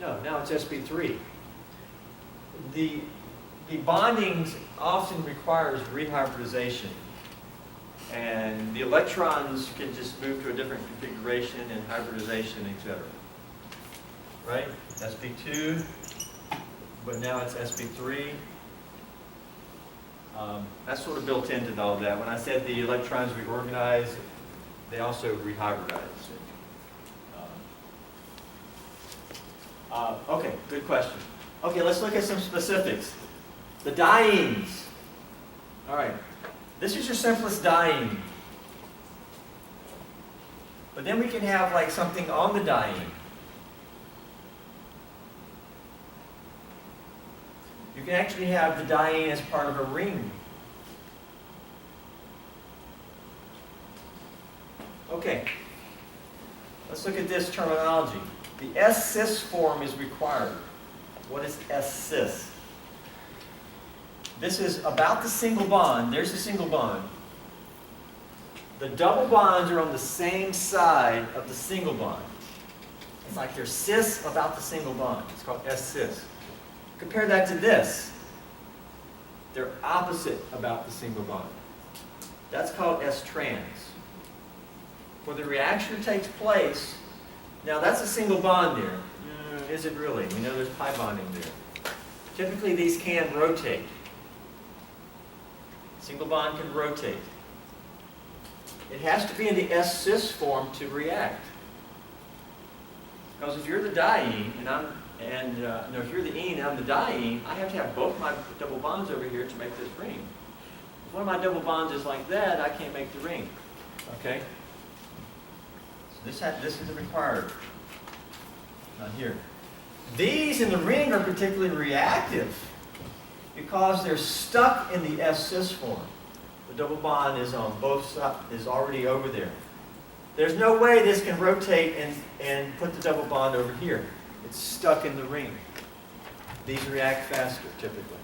No, now it's sp3. The bonding often requires rehybridization. And the electrons can just move to a different configuration and hybridization, etc. Right? sp2, but now it's sp3. That's sort of built into all of that. When I said the electrons reorganize, they also rehybridize. Okay, good question. Okay, let's look at some specifics. The dienes. All right. This is your simplest diene. But then we can have like something on the diene. You can actually have the diene as part of a ring. Okay, let's look at this terminology. The S-cis form is required. What is S-cis? This is about the single bond. There's the single bond. The double bonds are on the same side of the single bond. It's like they're cis about the single bond. It's called S-cis. Compare that to this. They're opposite about the single bond. That's called S-trans. Where the reaction takes place, now that's a single bond there. Is it really? We know there's pi bonding there. Typically these can rotate. Single bond can rotate. It has to be in the S-cis form to react. Because if you're the diene and if you're the ene and I'm the diene, I have to have both my double bonds over here to make this ring. If one of my double bonds is like that, I can't make the ring. Okay? So this is required. Not here. These in the ring are particularly reactive because they're stuck in the S-cis form. The double bond is on both sides, is already over there. There's no way this can rotate and put the double bond over here. It's stuck in the ring. These react faster, typically.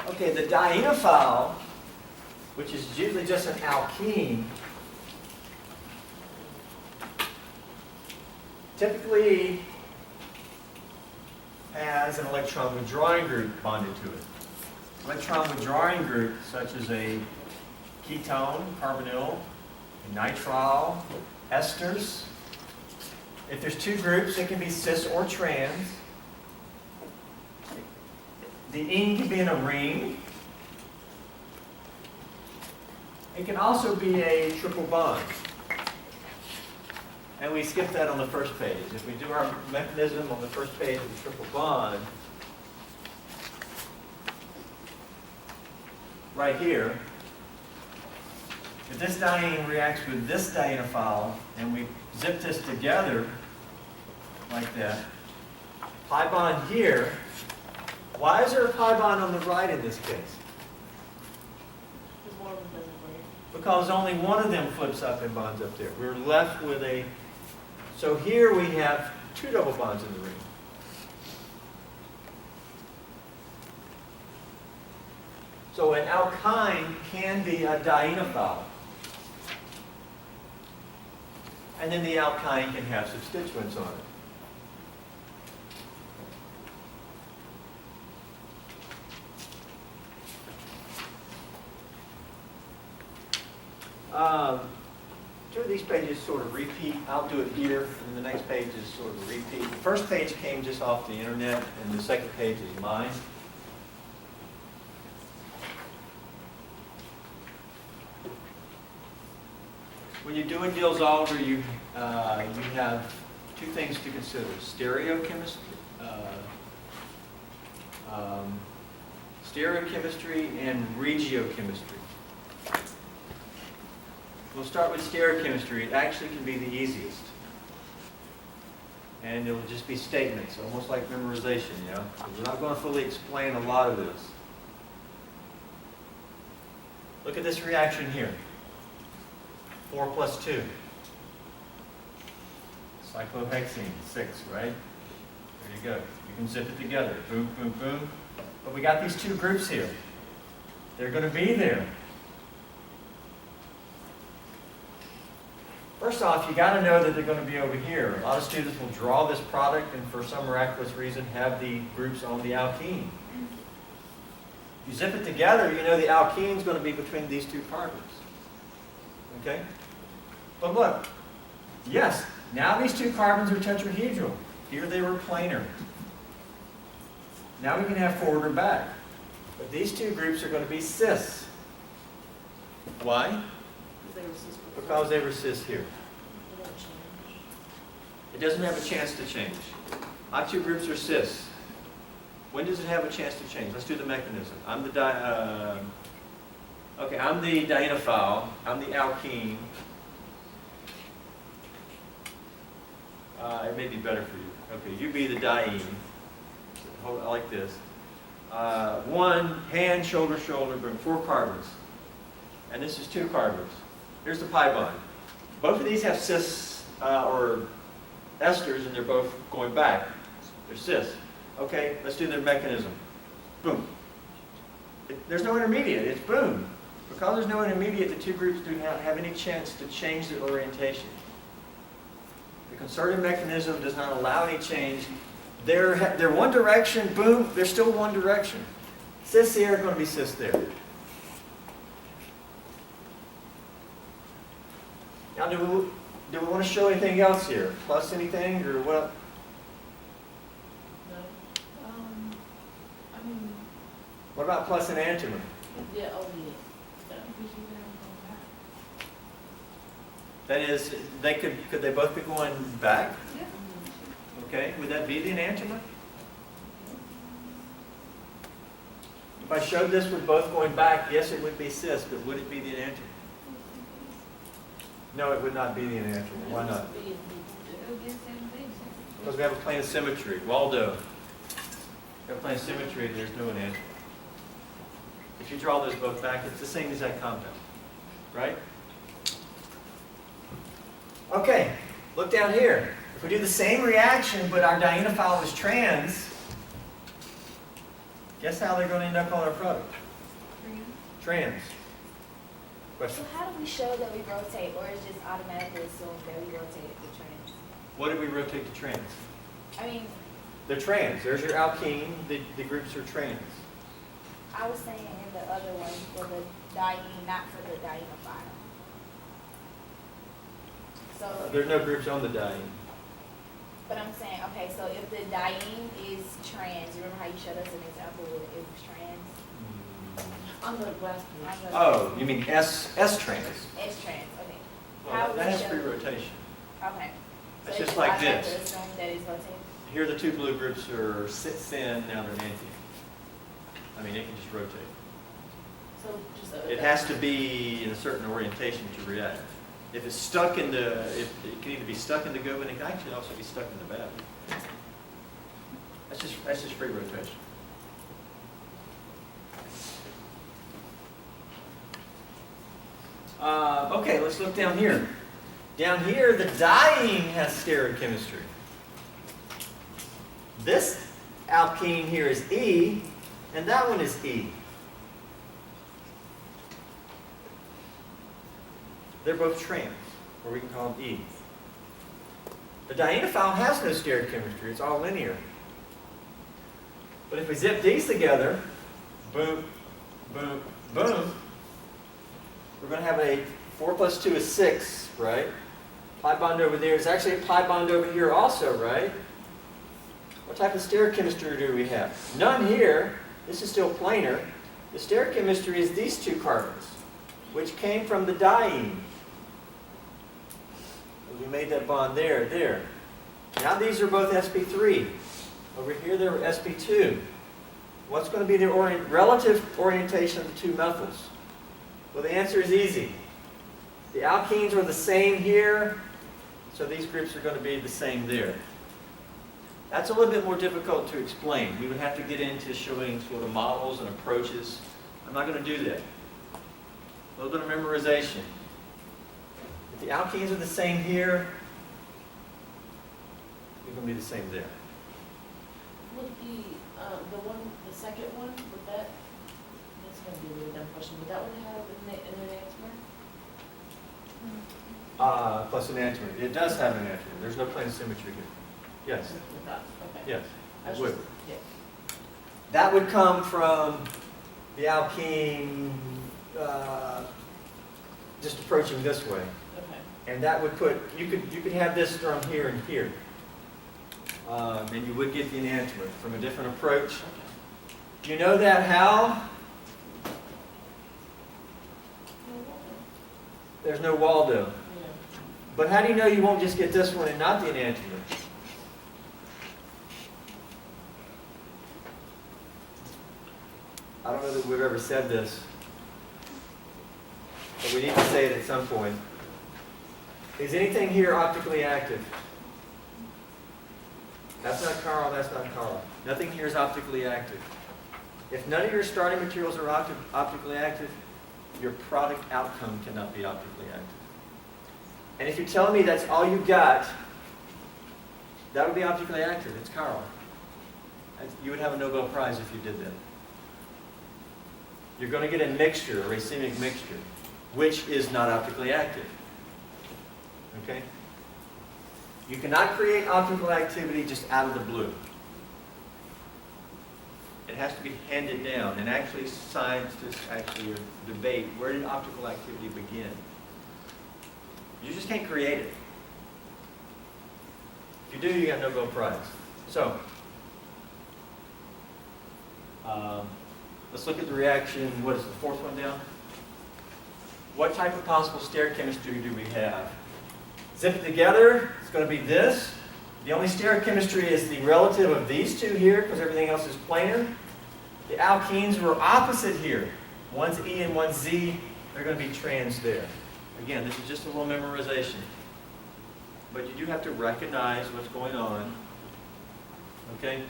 Okay, the dienophile, which is usually just an alkene, typically has an electron withdrawing group bonded to it. Electron withdrawing group, such as a ketone, carbonyl, a nitrile, esters. If there's two groups, it can be cis or trans. The ene can be in a ring. It can also be a triple bond. And we skipped that on the first page. If we do our mechanism on the first page of the triple bond, right here, if this diene reacts with this dienophile, and we zip this together like that, pi bond here. Why is there a pi bond on the right in this case? Because one of them doesn't work. Because only one of them flips up and bonds up there. We're left with a... So here we have two double bonds in the ring. So an alkyne can be a dienophile. And then the alkyne can have substituents on it. Two of these pages sort of repeat. I'll do it here, and the next page is sort of repeat. The first page came just off the internet, and the second page is mine. When you're doing Diels-Alder, you have two things to consider: stereochemistry, and regiochemistry. We'll start with stereochemistry. It actually can be the easiest. And it'll just be statements, almost like memorization, you know? We're not going to fully explain a lot of this. Look at this reaction here. 4 plus 2. Cyclohexene, 6, right? There you go. You can zip it together. Boom, boom, boom. But we got these two groups here. They're going to be there. First off, you got to know that they're going to be over here. A lot of students will draw this product and for some miraculous reason have the groups on the alkene. If you zip it together, you know the alkene is going to be between these two carbons. Okay? But look, yes, now these two carbons are tetrahedral. Here they were planar. Now we can have forward or back. But these two groups are going to be cis. Why? Because they were cis before. Because they were cis here. They don't change. It doesn't have a chance to change. Our two groups are cis. When does it have a chance to change? Let's do the mechanism. I'm the Okay, I'm the dienophile, I'm the alkene. It may be better for you. Okay, you be the diene. Hold it like this. One, hand, shoulder, shoulder, boom, 4 carbons. And this is 2 carbons. Here's the pi bond. Both of these have cis or esters, and they're both going back. They're cis. Okay, let's do their mechanism. Boom. There's no intermediate, it's boom. Because there's no intermediate, the 2 groups do not have any chance to change their orientation. The concerted mechanism does not allow any change. They're one direction, boom, they're still one direction. Cis here are going to be cis there. Now, do we want to show anything else here? Plus anything, or what? No. I mean, What about plus an antimer? yeah, oh, yeah. That is, could they both be going back? Yeah. Okay, would that be the enantiomer? If I showed this with both going back, yes, it would be cis, but would it be the enantiomer? No, it would not be the enantiomer. Why not? Because we have a plane of symmetry. Waldo. We have a plane of symmetry, there's no enantiomer. If you draw those both back, it's the same exact compound, right? Okay, look down here. If we do the same reaction, but our dienophile is trans, guess how they're going to end up on our product? Trans. Question? So how do we show that we rotate, or is just automatically assumed that we rotate the trans? What did we rotate to trans? I mean, They're trans. There's your alkene. The groups are trans. I was saying in the other one for the diene, not for the dienophile. So, There's no groups on the diene. but I'm saying, okay, so if the diene is trans, remember how you showed us an example where it was trans? On the last page. On the- Oh, you mean S trans? It's trans, okay. Well, How that would has you free show- rotation. Okay. It's So just it's like automatic this. to assume that it's rotating? Here the 2 blue groups are syn, now they're anti. I mean, it can just rotate. So just. It has to be in a certain orientation to react. If it's stuck in the, it can either be stuck in the good, and it can actually also be stuck in the bad. That's just free rotation. Okay, let's look down here. Down here, the diene has stereochemistry. This alkene here is E, and that one is E. They're both trans, or we can call them E. The dienophile has no stereochemistry, it's all linear. But if we zip these together, boom, boom, boom, we're going to have a 4 plus 2 is 6, right? Pi bond over there is actually a pi bond over here also, right? What type of stereochemistry do we have? None here. This is still planar. The stereochemistry is these 2 carbons, which came from the diene. We made that bond there, there. Now these are both sp3. Over here they're sp2. What's going to be the relative orientation of the 2 methyls? Well, the answer is easy. The alkenes are the same here, so these groups are going to be the same there. That's a little bit more difficult to explain. We would have to get into showing sort of models and approaches. I'm not going to do that. A little bit of memorization. If the alkenes are the same here, they're going to be the same there. Would the second one, would that's gonna be a really dumb question, would that one have an enantiomer? Plus an enantiomer. It does have an enantiomer. There's no plane of symmetry here. Yes. With that, okay. Yes. I It was would. just- Yeah. That would come from the alkene just approaching this way. Okay. And that would put, you could have this from here and here. And you would get the enantiomer from a different approach. Okay. Do you know that how? There's no Waldo. Yeah. But how do you know you won't just get this one and not the enantiomer? I don't know that we've ever said this. but we need to say it at some point. Is anything here optically active? That's not Carl, that's not Carl. Nothing here is optically active. If none of your starting materials are optically active, your product outcome cannot be optically active. And if you're telling me that's all you got, that would be optically active. It's Carl. You would have a Nobel Prize if you did that. You're going to get a mixture, a racemic mixture, which is not optically active. Okay? You cannot create optical activity just out of the blue. It has to be handed down. And actually, scientists actually debate, where did optical activity begin? You just can't create it. If you do, you got Nobel Prize. So, let's look at the reaction. What is the fourth one down? What type of possible stereochemistry do we have? Zip it together, it's going to be this. The only stereochemistry is the relative of these two here, because everything else is planar. The alkenes were opposite here. One's E and one's Z. They're going to be trans there. Again, this is just a little memorization. But you do have to recognize what's going on. Okay?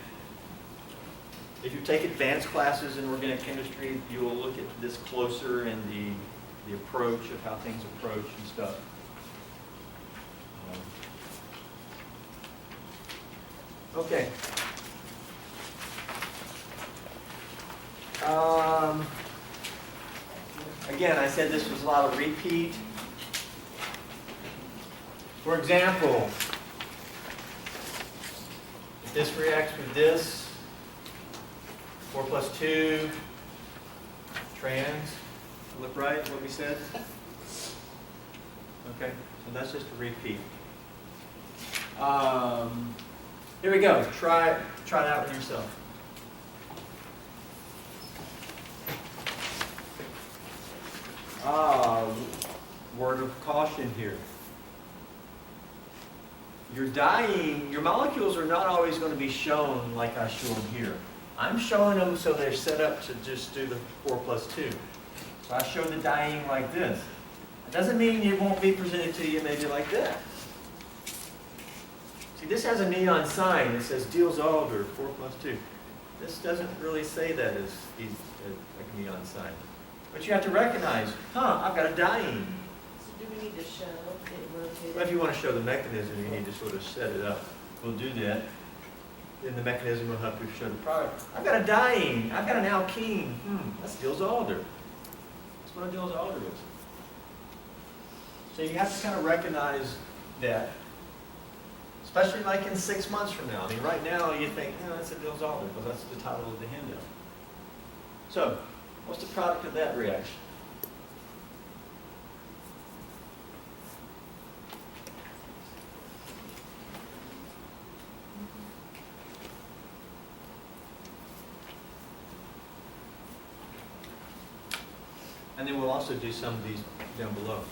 If you take advanced classes in organic chemistry, you will look at this closer and the approach of how things approach and stuff. Okay. Again, I said this was a lot of repeat. For example, if this reacts with this, 4 plus 2, trans, look right, what we said? Okay, so that's just a repeat. Here we go. Try it out with yourself. Word of caution here. Your molecules are not always going to be shown like I show them here. I'm showing them so they're set up to just do the 4 plus 2. So I show the diene like this. It doesn't mean it won't be presented to you maybe like that. See, this has a neon sign. It says Diels-Alder, 4 plus 2. This doesn't really say that as like a neon sign. But you have to recognize, I've got a diene. So do we need to show it rotated? Well, if you want to show the mechanism, you need to sort of set it up. We'll do that. Then the mechanism will help you show the product. I've got a diene. I've got an alkene. That's Diels-Alder. That's what a Diels-Alder is. So you have to kind of recognize that. Especially like in 6 months from now. I mean, right now you think, that's a Diels-Alder because that's the title of the handout. So, what's the product of that reaction? And then we'll also do some of these down below.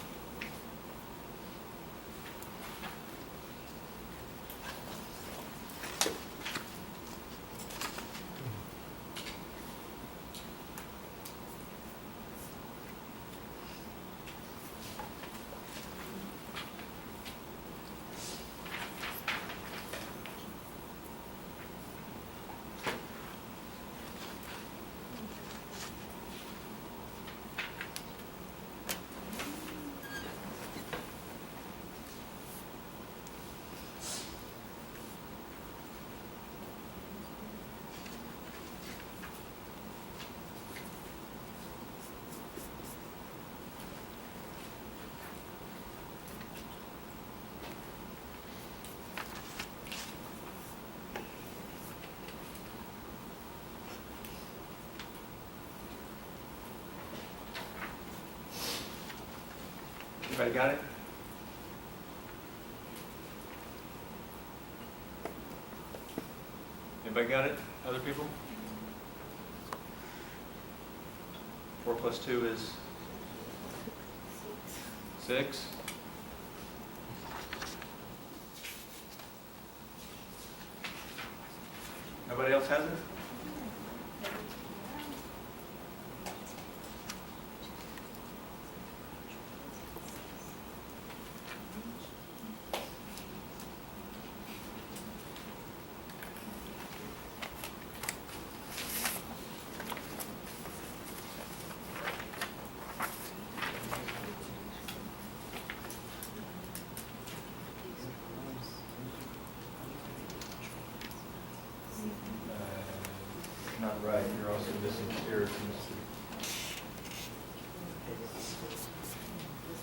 Everybody got it? Anybody got it? Other people? 4 plus 2 is 6. Nobody else has it? Right, you're also missing spirits.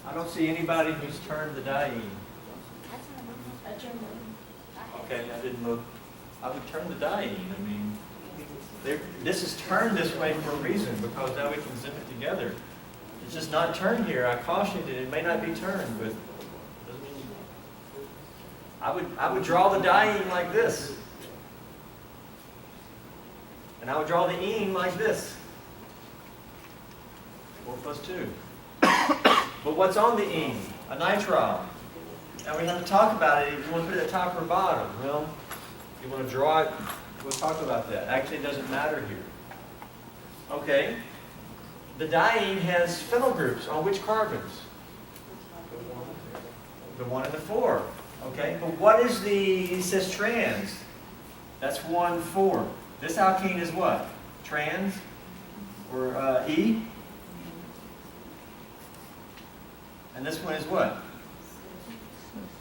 I don't see anybody who's turned the diene. I turned mine. Okay, I didn't look. I would turn the diene. I mean, this is turned this way for a reason, because now we can zip it together. It's just not turned here. I cautioned it. It may not be turned, but doesn't mean. I would draw the diene like this. And I would draw the ene like this. 4 plus 2. But what's on the ene? A nitrile. Now we have to talk about it. If you want to put it at top or bottom, well, you want to draw it, we'll talk about that. Actually, it doesn't matter here. Okay. The diene has phenyl groups on which carbons? The 1 and the 4. Okay. But what is the cis trans? That's 1, 4. This alkene is what? Trans? Or E? And this one is what?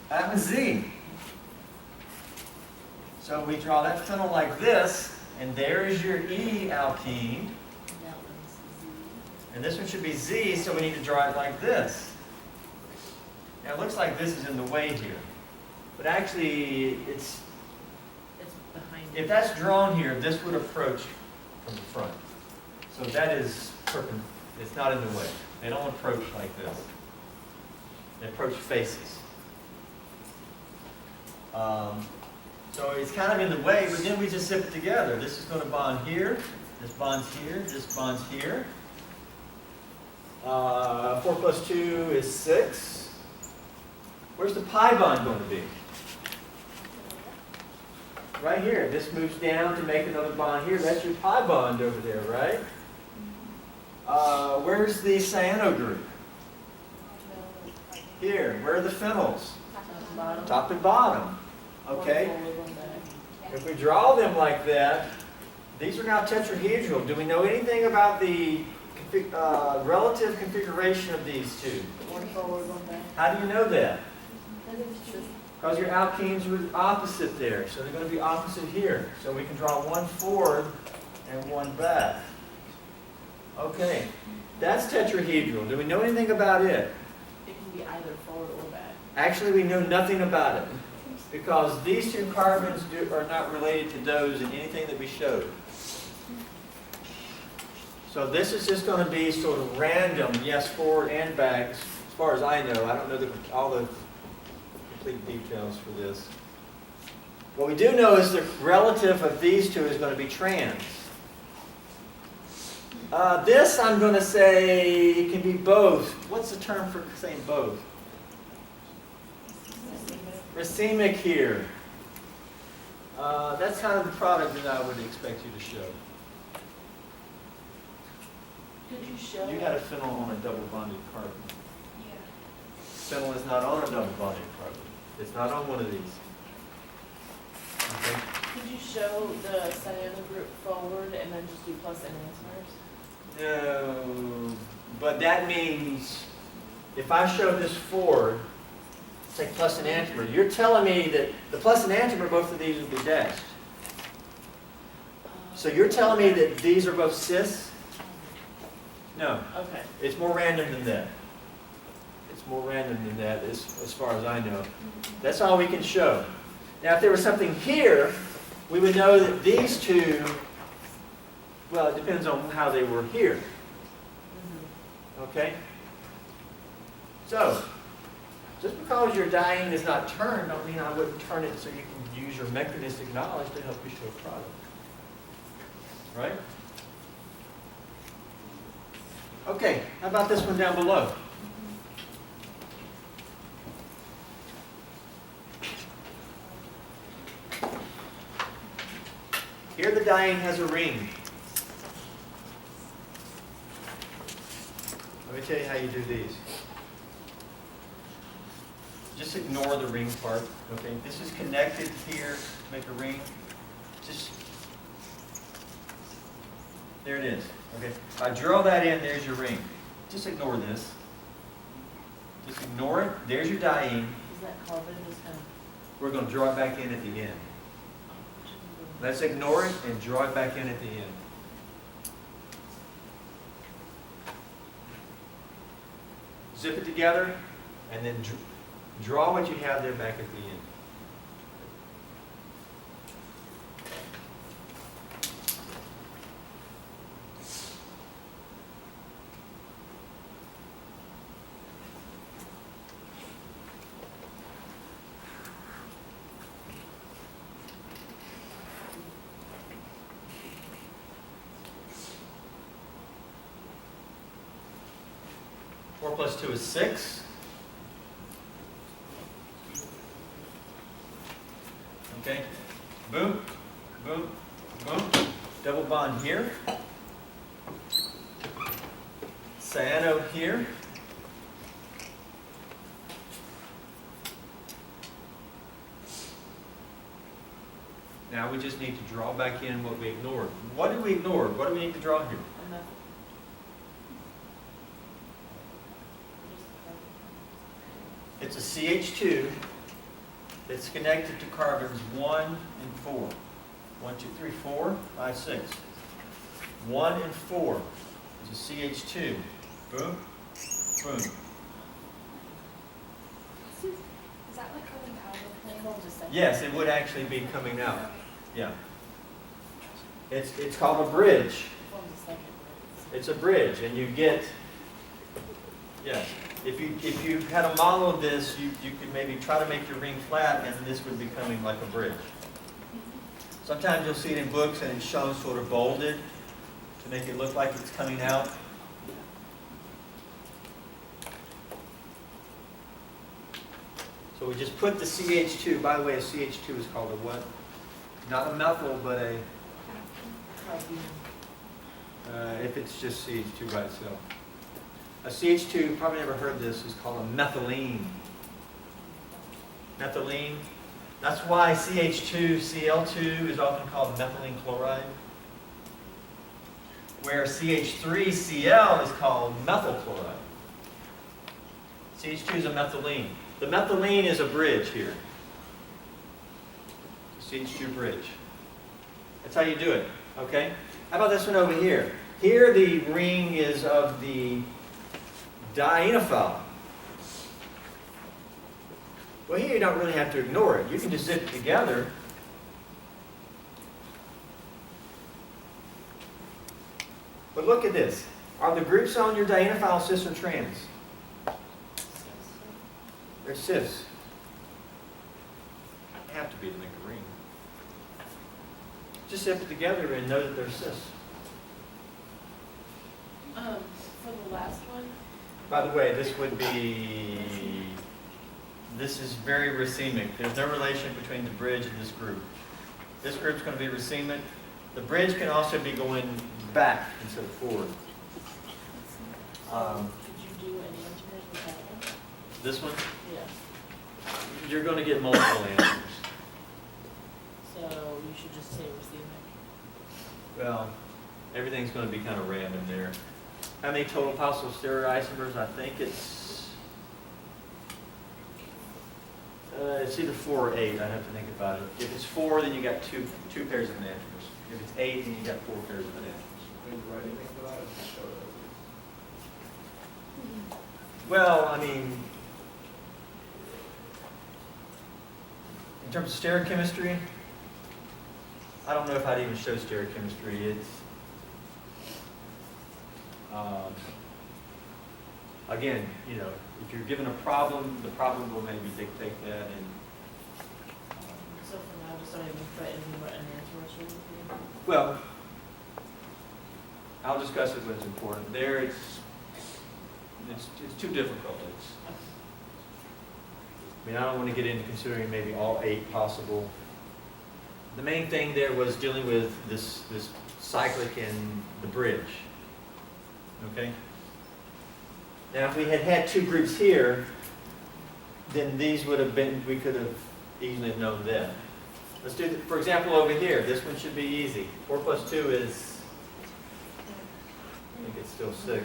That one's Z. So we draw that phenyl like this, and there is your E alkene. That one's Z. And this one should be Z, so we need to draw it like this. Now it looks like this is in the way here. But actually, It's behind if it. that's drawn here, this would approach from the front. So that is it's not in the way. They don't approach like this. They approach faces. So it's kind of in the way, but then we just zip it together. This is going to bond here. This bonds here. This bonds here. 4 plus 2 is 6. Where's the pi bond going to be? Right here. This moves down to make another bond here. That's your pi bond over there, right? Where's the cyano group? Here. Where are the phenols? Bottom. Top and bottom. Okay. One forward, one back. If we draw them like that, these are now tetrahedral. Do we know anything about the relative configuration of these two? One forward, one back. How do you know that? That is true. Because your alkenes were opposite there, so they're going to be opposite here. So we can draw one forward and one back. Okay, that's tetrahedral. Do we know anything about it? It can be either forward or back. Actually, we know nothing about it, because these two carbons are not related to those in anything that we showed. So this is just going to be sort of random, yes, forward and back, as far as I know. I don't know all the complete details for this. What we do know is the relative of these two is going to be trans. This, I'm going to say, it can be both. What's the term for saying both? Racemic here. That's kind of the product that I would expect you to show. Could you show? You got a phenyl on a double bonded carbon. Yeah. Phenyl is not on a double bonded carbon. It's not on one of these. Okay? Could you show the cyano group forward and then just do plus enantiomers? No, but that means if I show this forward, say plus enantiomer, you're telling me that the plus enantiomer, both of these would be dashed. So you're telling me that these are both cis? No, Okay. it's more random than that. It's more random than that as far as I know. That's all we can show. Now if there was something here, we would know that these two, well, it depends on how they were here. Okay? So, just because your diene is not turned, don't mean I wouldn't turn it so you can use your mechanistic knowledge to help you show a product. Right? Okay, how about this one down below? Here the diene has a ring. Let me tell you how you do these. Just ignore the ring part, okay? This is connected here to make a ring. Just, there it is, okay? If I drill that in, there's your ring. Just ignore this. Just ignore it. There's your diene. Is that carbon is kind of? We're going to draw it back in at the end. Let's ignore it and draw it back in at the end. zip it together, and then draw what you have there back at the end. Four plus 2 is 6. Okay, boom, boom, boom. Double bond here. Cyano here. Now we just need to draw back in what we ignored. What did we ignore? What do we need to draw here? A methyl. It's a CH2 that's connected to carbons 1 and 4. 1, 2, 3, 4, 5, 6. 1 and 4 is a CH2. Boom, boom. Is that like coming out of That forms a second. Yes, it would actually be coming out. Yeah. It's called a bridge. It forms a second. Right? It's a bridge, and you get, yes. If you had a model of this, you could maybe try to make your ring flat, and this would be coming like a bridge. Sometimes you'll see it in books, and it's shown sort of bolded to make it look like it's coming out. So we just put the CH2. By the way, a CH2 is called a what? Not a methyl, but a, if it's just CH2 by itself. A CH2, probably never heard this, is called a methylene. Methylene. That's why CH2Cl2 is often called methylene chloride. Where CH3Cl is called methyl chloride. CH2 is a methylene. The methylene is a bridge here. CH2 bridge. That's how you do it, okay? How about this one over here? Here the ring is of the dienophile. Well, here you don't really have to ignore it. You can just zip it together. But look at this. Are the groups on your dienophile cis or trans? They're cis. They have to be to make a ring. Just zip it together and know that they're cis. For the last one, By the way, this is very racemic. There's no relation between the bridge and this group. This group's going to be racemic. The bridge can also be going back instead of forward. could you do any answers with that one? This one, Yeah. you're going to get multiple answers. So you should just say racemic. Well, everything's going to be kind of random there. How many total possible stereoisomers? I think it's either 4 or 8. I have to think about it. If it's 4, then you got two pairs of enantiomers. If it's 8, then you got 4 pairs of enantiomers. Well, I mean, in terms of stereochemistry, I don't know if I'd even show stereochemistry. It's again, you know, if you're given a problem, the problem will maybe dictate that. And So for now, just don't even put anything but an answer with you. well, I'll discuss it when it's important. There, it's too difficult. I mean, I don't want to get into considering maybe all 8 possible. The main thing there was dealing with this cyclic and the bridge. Okay? Now, if we had had 2 groups here, then these would have been, we could have easily known them. Let's do, for example, over here. This one should be easy. 4 plus 2 is, I think it's still 6.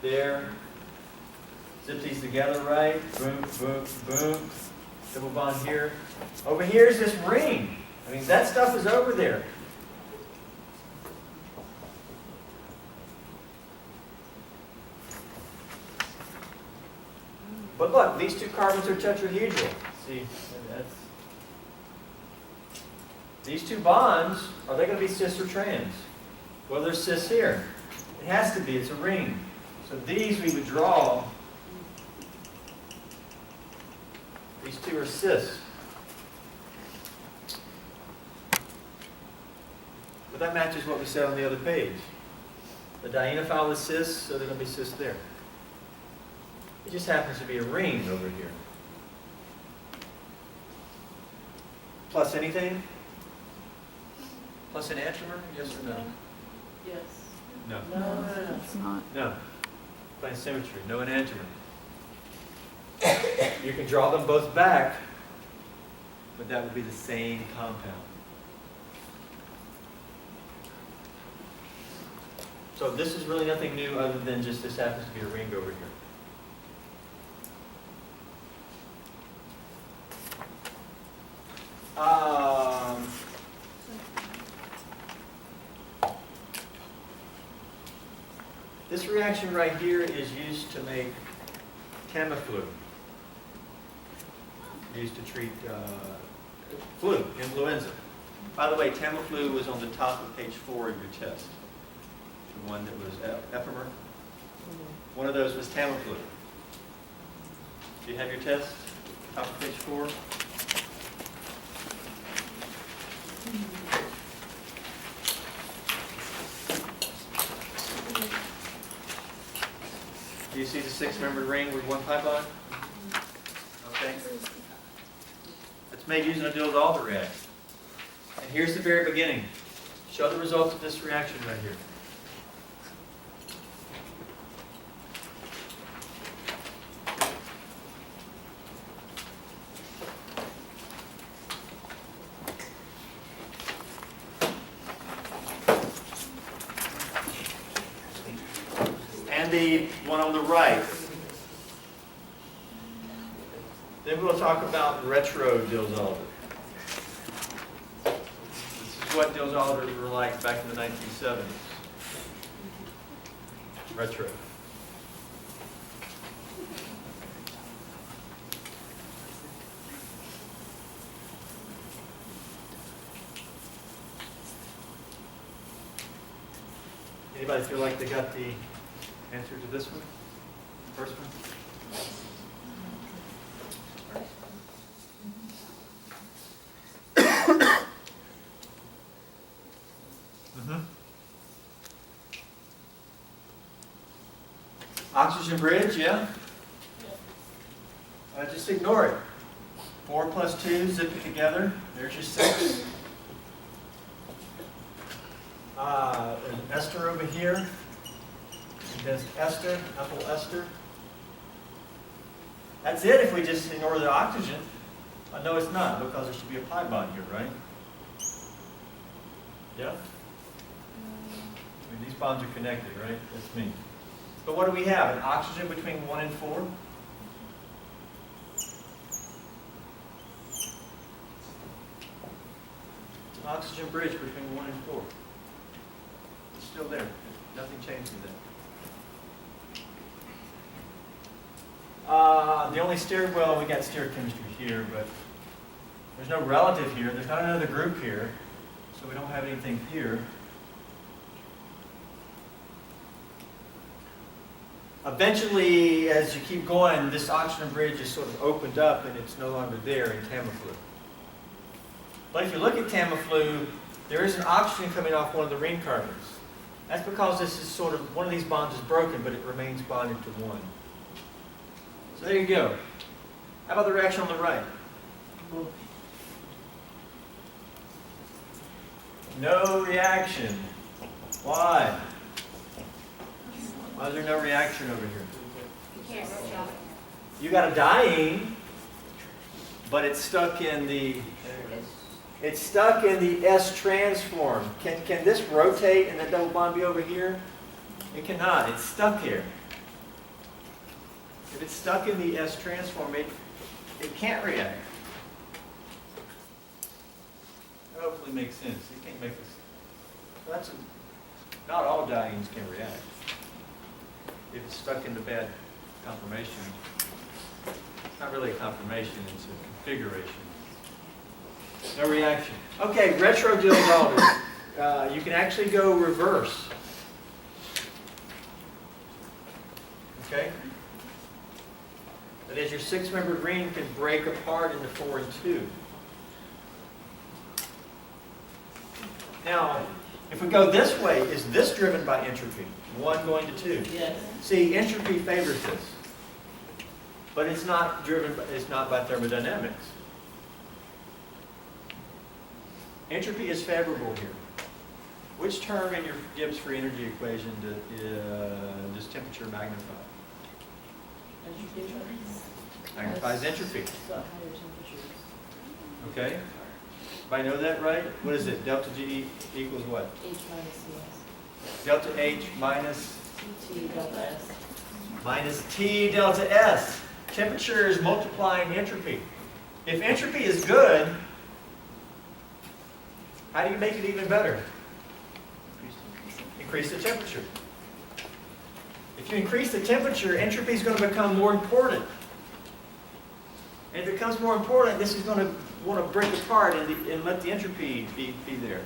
There. Zip these together, right? Boom, boom, boom. Double bond here. Over here is this ring. I mean, that stuff is over there. But look, these two carbons are tetrahedral. See, that's... These two bonds, are they going to be cis or trans? Well, they're cis here. It has to be, it's a ring. So these we would draw. These two are cis. But that matches what we said on the other page. The dienophile is cis, so they're going to be cis there. It just happens to be a ring over here. Plus anything? Plus an enantiomer? Yes or no? Yes. No. No. It's not. No. Plain symmetry. No enantiomer. You can draw them both back, but that would be the same compound. So this is really nothing new other than just this happens to be a ring over here. This reaction right here is used to make Tamiflu. Used to treat flu, influenza. By the way, Tamiflu was on the top of page 4 of your test. The one that was Epimer. One of those was Tamiflu. Do you have your test? Top of page 4? Do you see the 6-membered ring with 1 pi bond? Okay. It's made using a Diels-Alder reaction. And here's the very beginning. Show the results of this reaction right here. And the one on the right. Then we'll talk about retro Diels-Alder. This is what Diels-Alders were like back in the 1970s. Retro. Anybody feel like they got the answer to this one? First one? Oxygen bridge, yeah? Just ignore it. 4 plus 2, zip it together. There's your 6. There's an ester over here. There's ester, ethyl ester. That's it if we just ignore the oxygen. No, it's not, because there should be a pi bond here, right? Yeah? I mean, these bonds are connected, right? That's me. But what do we have? An oxygen between 1 and 4? An oxygen bridge between 1 and 4. It's still there. Nothing changes there. The only well, we got stereochemistry here, but there's no relative here. There's not another group here, so we don't have anything here. Eventually, as you keep going, this oxygen bridge is sort of opened up and it's no longer there in Tamiflu. But if you look at Tamiflu, there is an oxygen coming off one of the ring carbons. That's because this is sort of, one of these bonds is broken, but it remains bonded to one. So there you go. How about the reaction on the right? No reaction. Why? Why is there no reaction over here? You got a diene, but it's stuck in the S transform. Can this rotate and the double bond be over here? It cannot. It's stuck here. If it's stuck in the S transform, it can't react. That hopefully makes sense. It can't make this. Not all dienes can react. If it's stuck in the bad conformation. not really a confirmation, it's a configuration. No reaction. Okay, retro Diels-Alder. You can actually go reverse. Okay? That is, your 6-membered ring can break apart into 4 and 2. Now, if we go this way, is this driven by entropy? 1 going to 2. Yes. See, entropy favors this. But it's not driven, it's not by thermodynamics. Entropy is favorable here. Which term in your Gibbs free energy equation does temperature magnify? Magnifies entropy. So higher temperatures. Okay? If I know that right, what is it? Delta G equals what? H minus CS. Delta H minus T delta S. minus T delta S. Temperature is multiplying entropy. If entropy is good, how do you make it even better? Increase the temperature. If you increase the temperature, entropy is going to become more important. And if it becomes more important, this is going to want to break apart and let the entropy be there.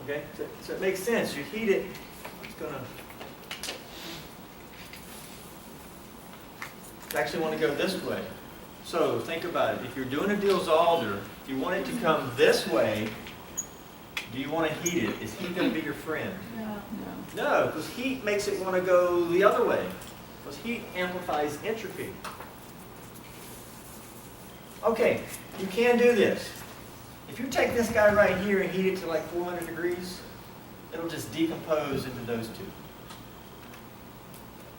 Okay? So it makes sense. You heat it, it's going to... You actually want to go this way. So think about it. If you're doing a Diels-Alder, if you want it to come this way, do you want to heat it? Is heat going to be your friend? No. No, because heat makes it want to go the other way. Because heat amplifies entropy. Okay, you can do this. If you take this guy right here and heat it to like 400 degrees, it'll just decompose into those two.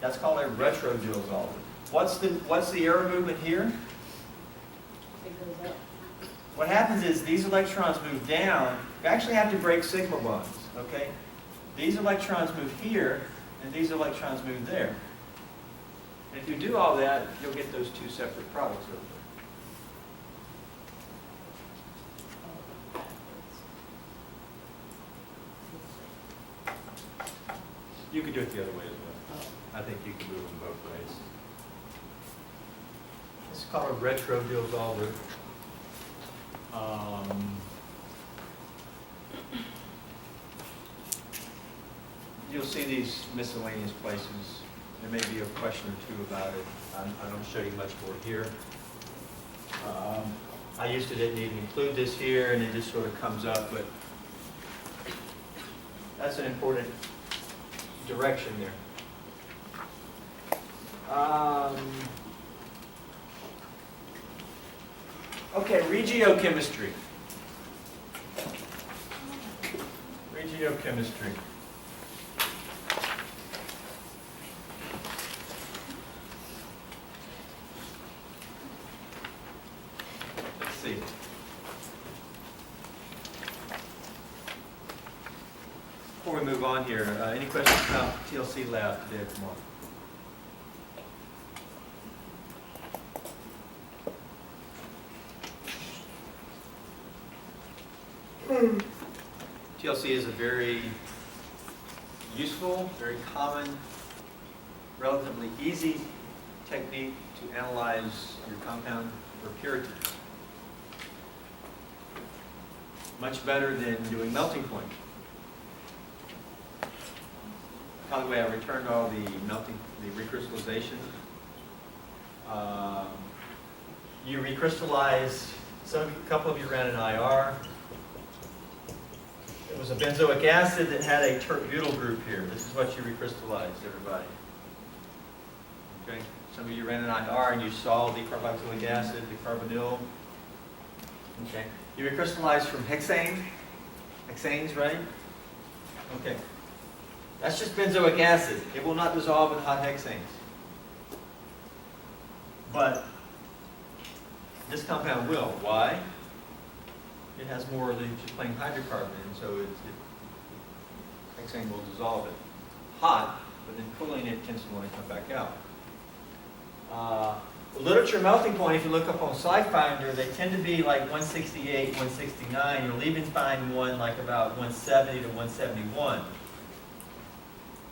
That's called a retro Diels-Alder. What's the arrow movement here? It goes up. What happens is these electrons move down. You actually have to break sigma bonds, okay? These electrons move here, and these electrons move there. And if you do all that, you'll get those two separate products over there. You could do it the other way as well. I think you can move them both ways. This is called a retro Diels-Alder. You'll see these miscellaneous places. There may be a question or two about it. I don't show you much more here. I used to didn't even include this here, and it just sort of comes up, but that's an important direction there. Okay, regiochemistry. Regiochemistry. Let's see. Before we move on here, any questions about TLC lab today or tomorrow? TLC is a very useful, very common, relatively easy technique to analyze your compound for purity. Much better than doing melting point. By the way, I returned all the recrystallization. You recrystallize, a couple of you ran an IR. It was a benzoic acid that had a tert-butyl group here. This is what you recrystallized, everybody. Okay? Some of you ran an IR and you saw the carboxylic acid, the carbonyl. Okay. You recrystallized from hexane. Hexanes, right? Okay. That's just benzoic acid. It will not dissolve in hot hexanes. But this compound will. Why? It has more than just plain hydrocarbon, and so hexane will dissolve it. Hot, but then cooling it tends to want to come back out. The literature melting point, if you look up on SciFinder, they tend to be like 168, 169. You'll even find one like about 170 to 171.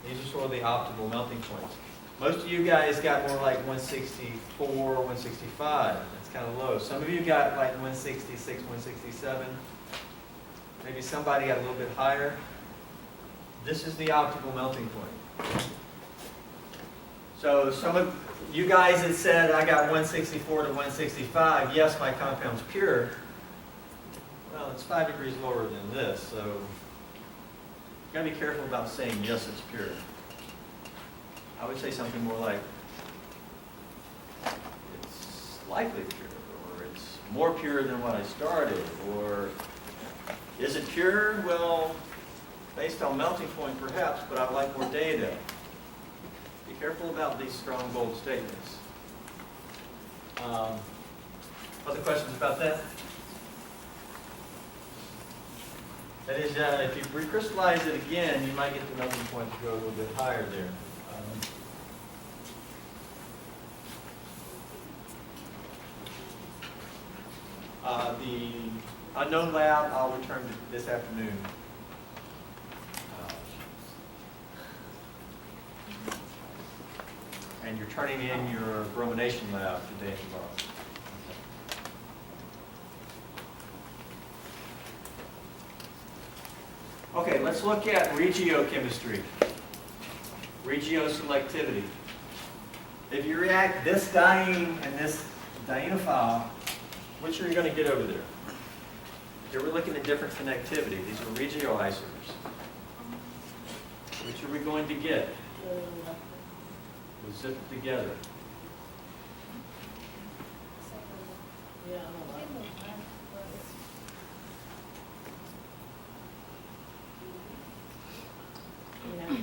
These are sort of the optimal melting points. Most of you guys got more like 164, 165. That's kind of low. Some of you got like 166, 167. Maybe somebody got a little bit higher. This is the optimal melting point. So some of you guys that said I got 164 to 165, yes, my compound's pure. Well, it's 5 degrees lower than this, so you gotta be careful about saying yes, it's pure. I would say something more like it's slightly pure, or it's more pure than what I started, or is it pure? Well, based on melting point perhaps, but I'd like more data. Be careful about these strong, bold statements. Other questions about that? That is, if you recrystallize it again, you might get the melting point to go a little bit higher there. The unknown lab, I'll return to this afternoon. And you're turning in your bromination lab today and tomorrow. Okay, let's look at regiochemistry, regioselectivity. If you react this diene and this dienophile, which are you going to get over there? Here we're looking at different connectivity. These are regioisomers. Which are we going to get? We'll zip it together. Yeah, I'm alive. Yeah.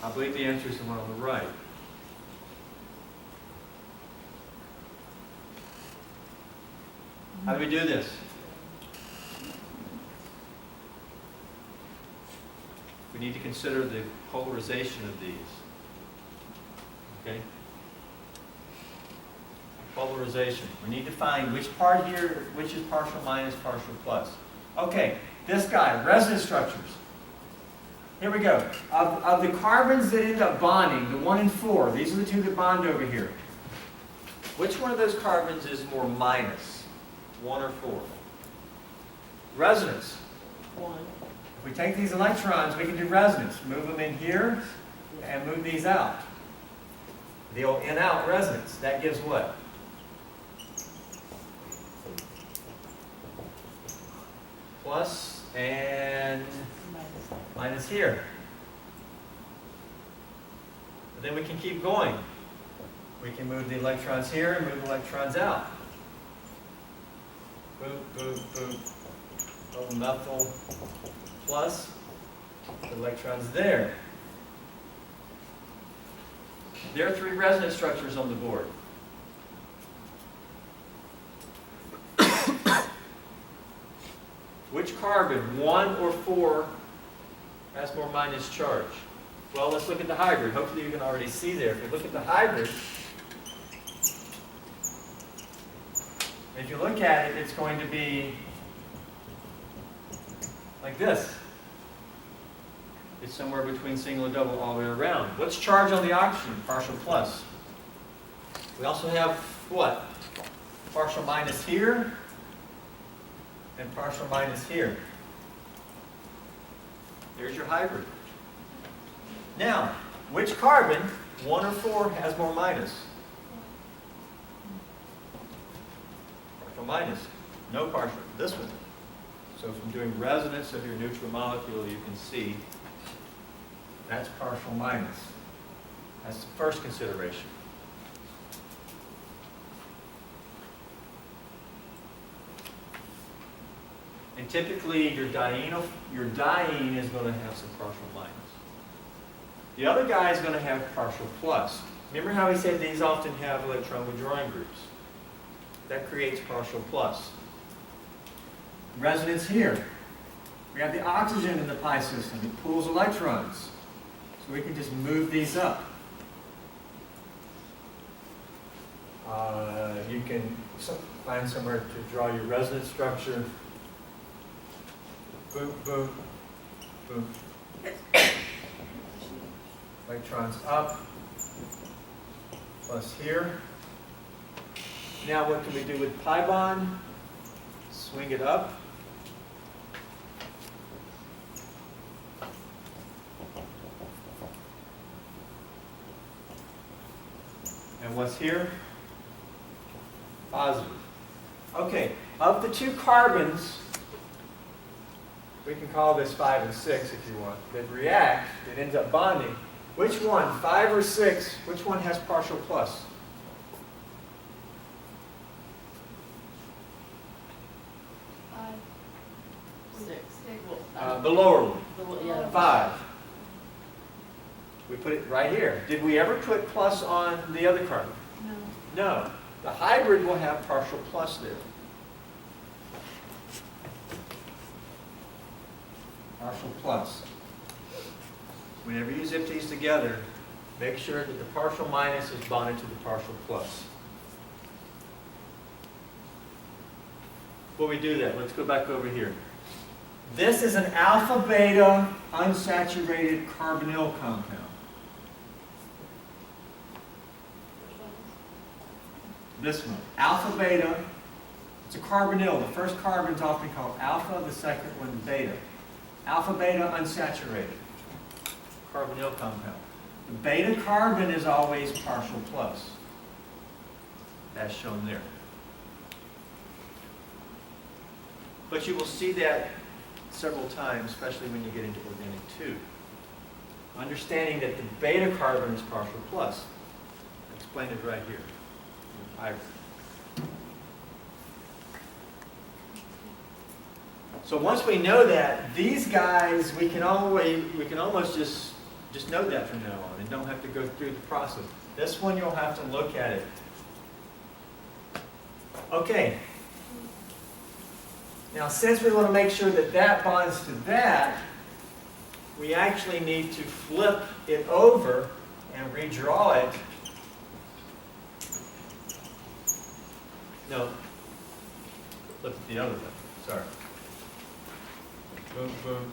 I believe the answer is the one on the right. How do we do this? We need to consider the polarization of these. Okay? Polarization. We need to find which part here, which is partial minus, partial plus. Okay, this guy, resonance structures. Here we go. Of the carbons that end up bonding, the 1 and 4, these are the two that bond over here. Which one of those carbons is more minus? 1 or 4? Resonance. 1. If we take these electrons, we can do resonance. Move them in here and move these out. The old in-out resonance. That gives what? Plus and minus here. But then we can keep going. We can move the electrons here and move the electrons out. Boop, boop, boop. Little methyl plus the electrons there. There are 3 resonance structures on the board. Which carbon, 1 or 4, has more minus charge? Well, let's look at the hybrid. Hopefully you can already see there. If you look at the hybrid, if you look at it, it's going to be like this. It's somewhere between single and double all the way around. What's charge on the oxygen? Partial plus. We also have what? Partial minus here and partial minus here. There's your hybrid. Now, which carbon, 1 or 4, has more minus? Partial minus. No partial. This one. So from doing resonance of your neutral molecule, you can see that's partial minus. That's the first consideration. And typically, your diene is going to have some partial minus. The other guy is going to have partial plus. Remember how we said these often have electron withdrawing groups? That creates partial plus. Resonance here. We have the oxygen in the pi system. It pulls electrons. So we can just move these up. You can find somewhere to draw your resonance structure. boom, boom, boom. Electrons up, plus here. Now what can we do with pi bond? Swing it up. And what's here? Positive. Okay, of the two carbons, we can call this 5 and 6 if you want, that react, that ends up bonding. Which one, 5 or 6, which one has partial plus? Six. The lower one, Yeah. 5. We put it right here. Did we ever put plus on the other carbon? No. No. The hybrid will have partial plus there. Partial plus. Whenever you zip these together, make sure that the partial minus is bonded to the partial plus. Before we do that, let's go back over here. This is an alpha beta unsaturated carbonyl compound. This one, alpha beta, it's a carbonyl. The first carbon is often called alpha, the second one beta. Alpha beta unsaturated carbonyl compound. The beta carbon is always partial plus, as shown there. But you will see that several times, especially when you get into organic 2. Understanding that the beta carbon is partial plus. I'll explain it right here. So once we know that, these guys, we can almost just know that from now on and don't have to go through the process. This one you'll have to look at it. Okay. Now since we want to make sure that that bonds to that, we actually need to flip it over and redraw it. No, flip it the other way, sorry. Boom, boom.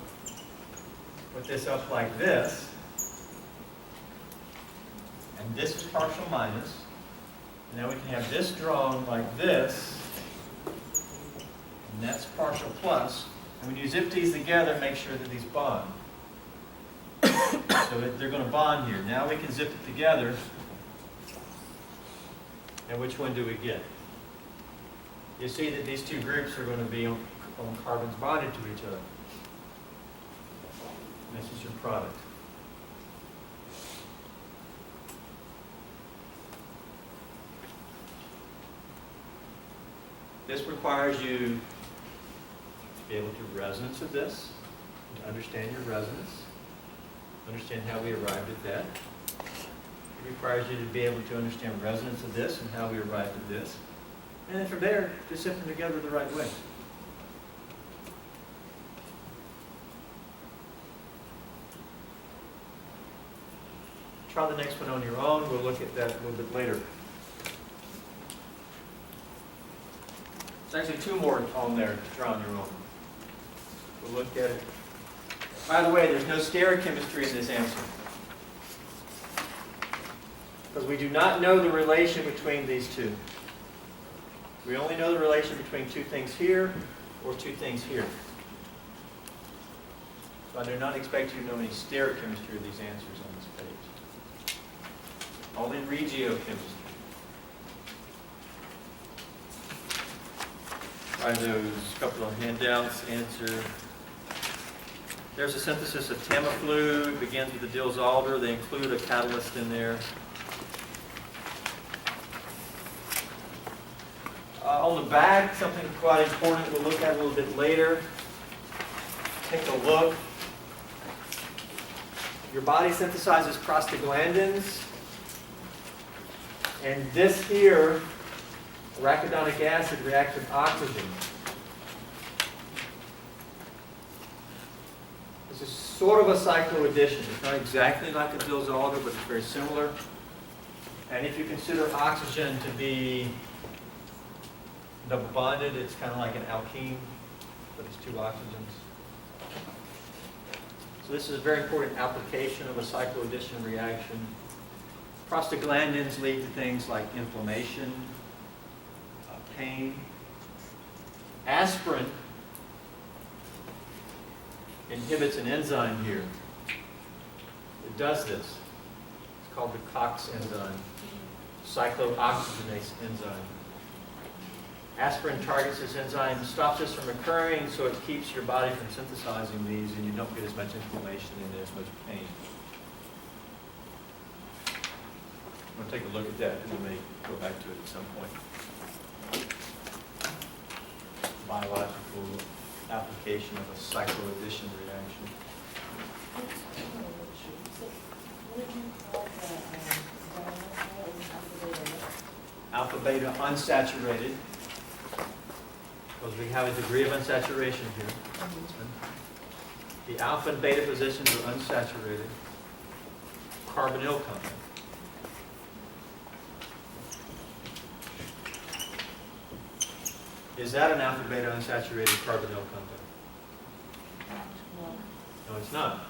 Put this up like this. And this is partial minus. Now we can have this drawn like this. And that's partial plus. And when you zip these together, make sure that these bond. So that they're going to bond here. Now we can zip it together. And which one do we get? You see that these two groups are going to be on carbons bonded to each other. And this is your product. This requires you to be able to resonance of this, to understand your resonance, understand how we arrived at that. It requires you to be able to understand resonance of this and how we arrived at this. And then from there, just zip them together the right way. Try the next one on your own. We'll look at that a little bit later. There's actually two more on there to try on your own. We'll look at it. By the way, there's no stereochemistry in this answer. Because we do not know the relation between these two. We only know the relation between two things here or two things here. So I do not expect you to know any stereochemistry of these answers on this page. All in regiochemistry. Try those couple of handouts, answer. There's a synthesis of Tamiflu. It begins with the Diels-Alder. They include a catalyst in there. On the back, something quite important we'll look at a little bit later. Take a look. Your body synthesizes prostaglandins. And this here, arachidonic acid, reacts with oxygen. This is sort of a cycloaddition. It's not exactly like a Diels-Alder, but it's very similar. And if you consider oxygen to be double bonded, it's kind of like an alkene, but it's two oxygens. So this is a very important application of a cycloaddition reaction. Prostaglandins lead to things like inflammation, pain. Aspirin inhibits an enzyme here. It does this. It's called the COX enzyme, cyclooxygenase enzyme. Aspirin targets this enzyme, stops this from occurring, so it keeps your body from synthesizing these, and you don't get as much inflammation and as much pain. I'm going to take a look at that, and we may go back to it at some point. Biological application of a cycloaddition reaction. What did you call the, Alpha beta unsaturated, because we have a degree of unsaturation here. The alpha and beta positions are unsaturated. Carbonyl compound. Is that an alpha beta unsaturated carbonyl compound? No, it's not.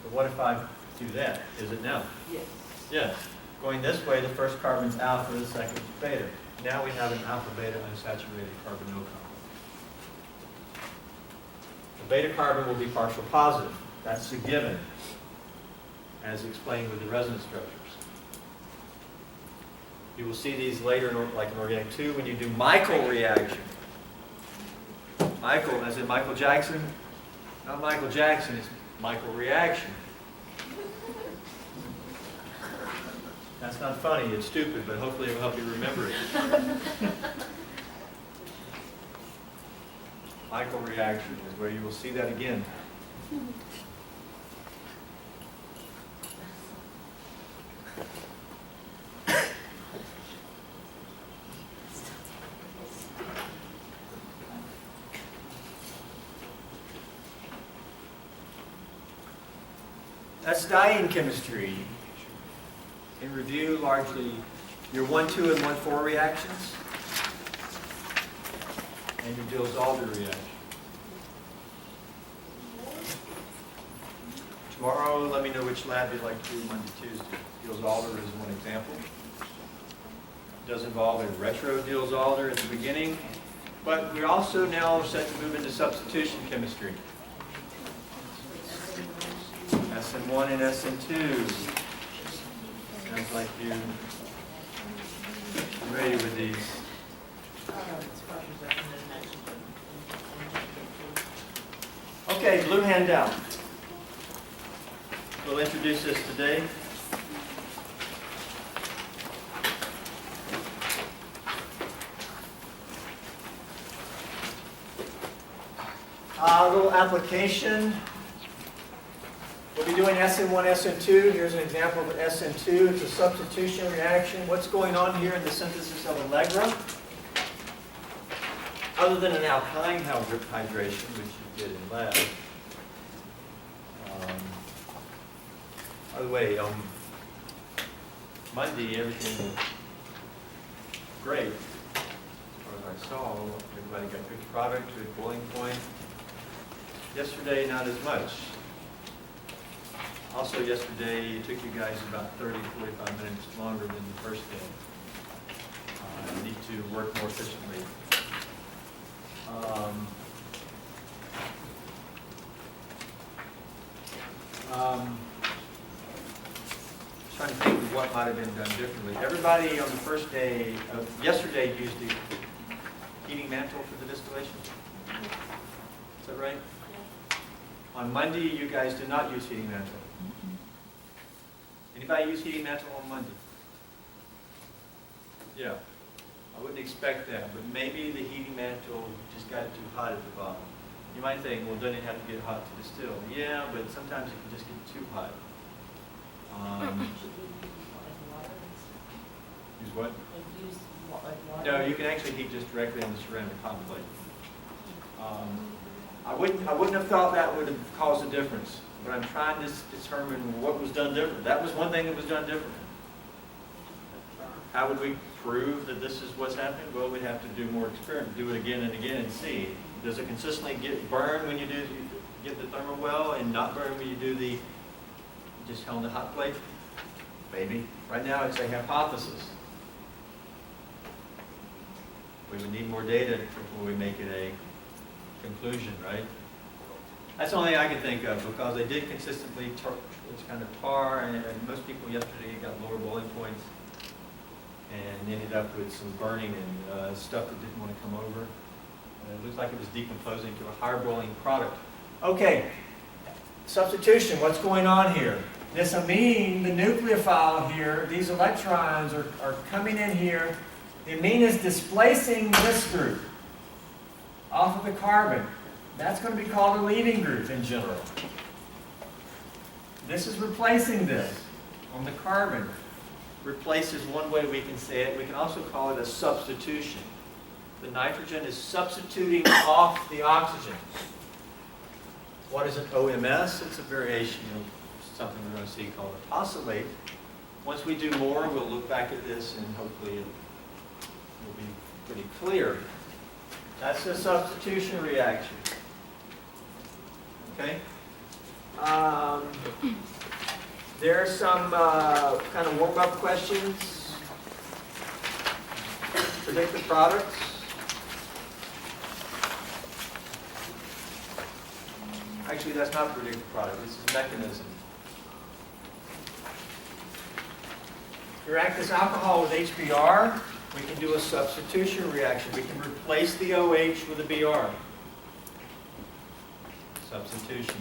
But what if I do that? Is it now? yes. Yes. Going this way, the first carbon's alpha, the second is beta. Now we have an alpha beta unsaturated carbonyl compound. The beta carbon will be partial positive. That's a given, as explained with the resonance structures. You will see these later, like in organic 2, when you do Michael reaction. Michael, as in Michael Jackson, not Michael Jackson, it's Michael reaction. That's not funny, it's stupid, but hopefully it will help you remember it. Michael reaction is where you will see that again. That's diene chemistry. In review, largely your 1, 2, and 1, 4 reactions, and your Diels-Alder reaction. Tomorrow, let me know which lab you'd like to do Monday, Tuesday. Diels-Alder is one example. It does involve a retro Diels-Alder at the beginning, but we're also now set to move into substitution chemistry. SN1 and SN2. Sounds like you're ready with these. Okay, blue handout. We'll introduce this today. A little application. We'll be doing SN1, SN2. Here's an example of SN2. It's a substitution reaction. What's going on here in the synthesis of Allegra? Other than an alkyne hydration, which you did in lab. By the way, on Monday, everything was great. As far as I saw, everybody got good product, good boiling point. Yesterday, not as much. Also yesterday, it took you guys about 30, 45 minutes longer than the first day. You need to work more efficiently. Trying to think of what might have been done differently. Everybody on the first day, yesterday used the heating mantle for the distillation. Is that right? On Monday, you guys did not use heating mantle. Anybody use heating mantle on Monday? Yeah. I wouldn't expect that, but maybe the heating mantle just got too hot at the bottom. You might think, well, doesn't it have to get hot to distill? Yeah, but sometimes it can just get too hot. Use what? No, you can actually heat just directly on the ceramic hot plate. I wouldn't have thought that would have caused a difference, but I'm trying to determine what was done different. That was one thing that was done different. How would we prove that this is what's happening? Well, we'd have to do more experiments, do it again and again and see. Does it consistently get burned when you do get the thermal well and not burn when you do the, just on the hot plate? Maybe. Right now, it's a hypothesis. We would need more data before we make it a conclusion, right? That's the only thing I can think of, because they did consistently, it's kind of tar, and most people yesterday got lower boiling points and ended up with some burning and stuff that didn't want to come over. It looks like it was decomposing to a higher boiling product. Okay, substitution, what's going on here? This amine, the nucleophile here, these electrons are coming in here. The amine is displacing this group off of the carbon. That's going to be called a leaving group in general. This is replacing this on the carbon. Replace is one way we can say it. We can also call it a substitution. The nitrogen is substituting off the oxygen. What is an OMS? It's a variation of something we're going to see called a tosylate. Once we do more, we'll look back at this and hopefully it will be pretty clear. That's the substitution reaction. Okay? There are some kind of warm-up questions. Predict the products. Actually, that's not predict the product. This is mechanism. You react this alcohol with HBr, we can do a substitution reaction. We can replace the OH with a Br. Substitution.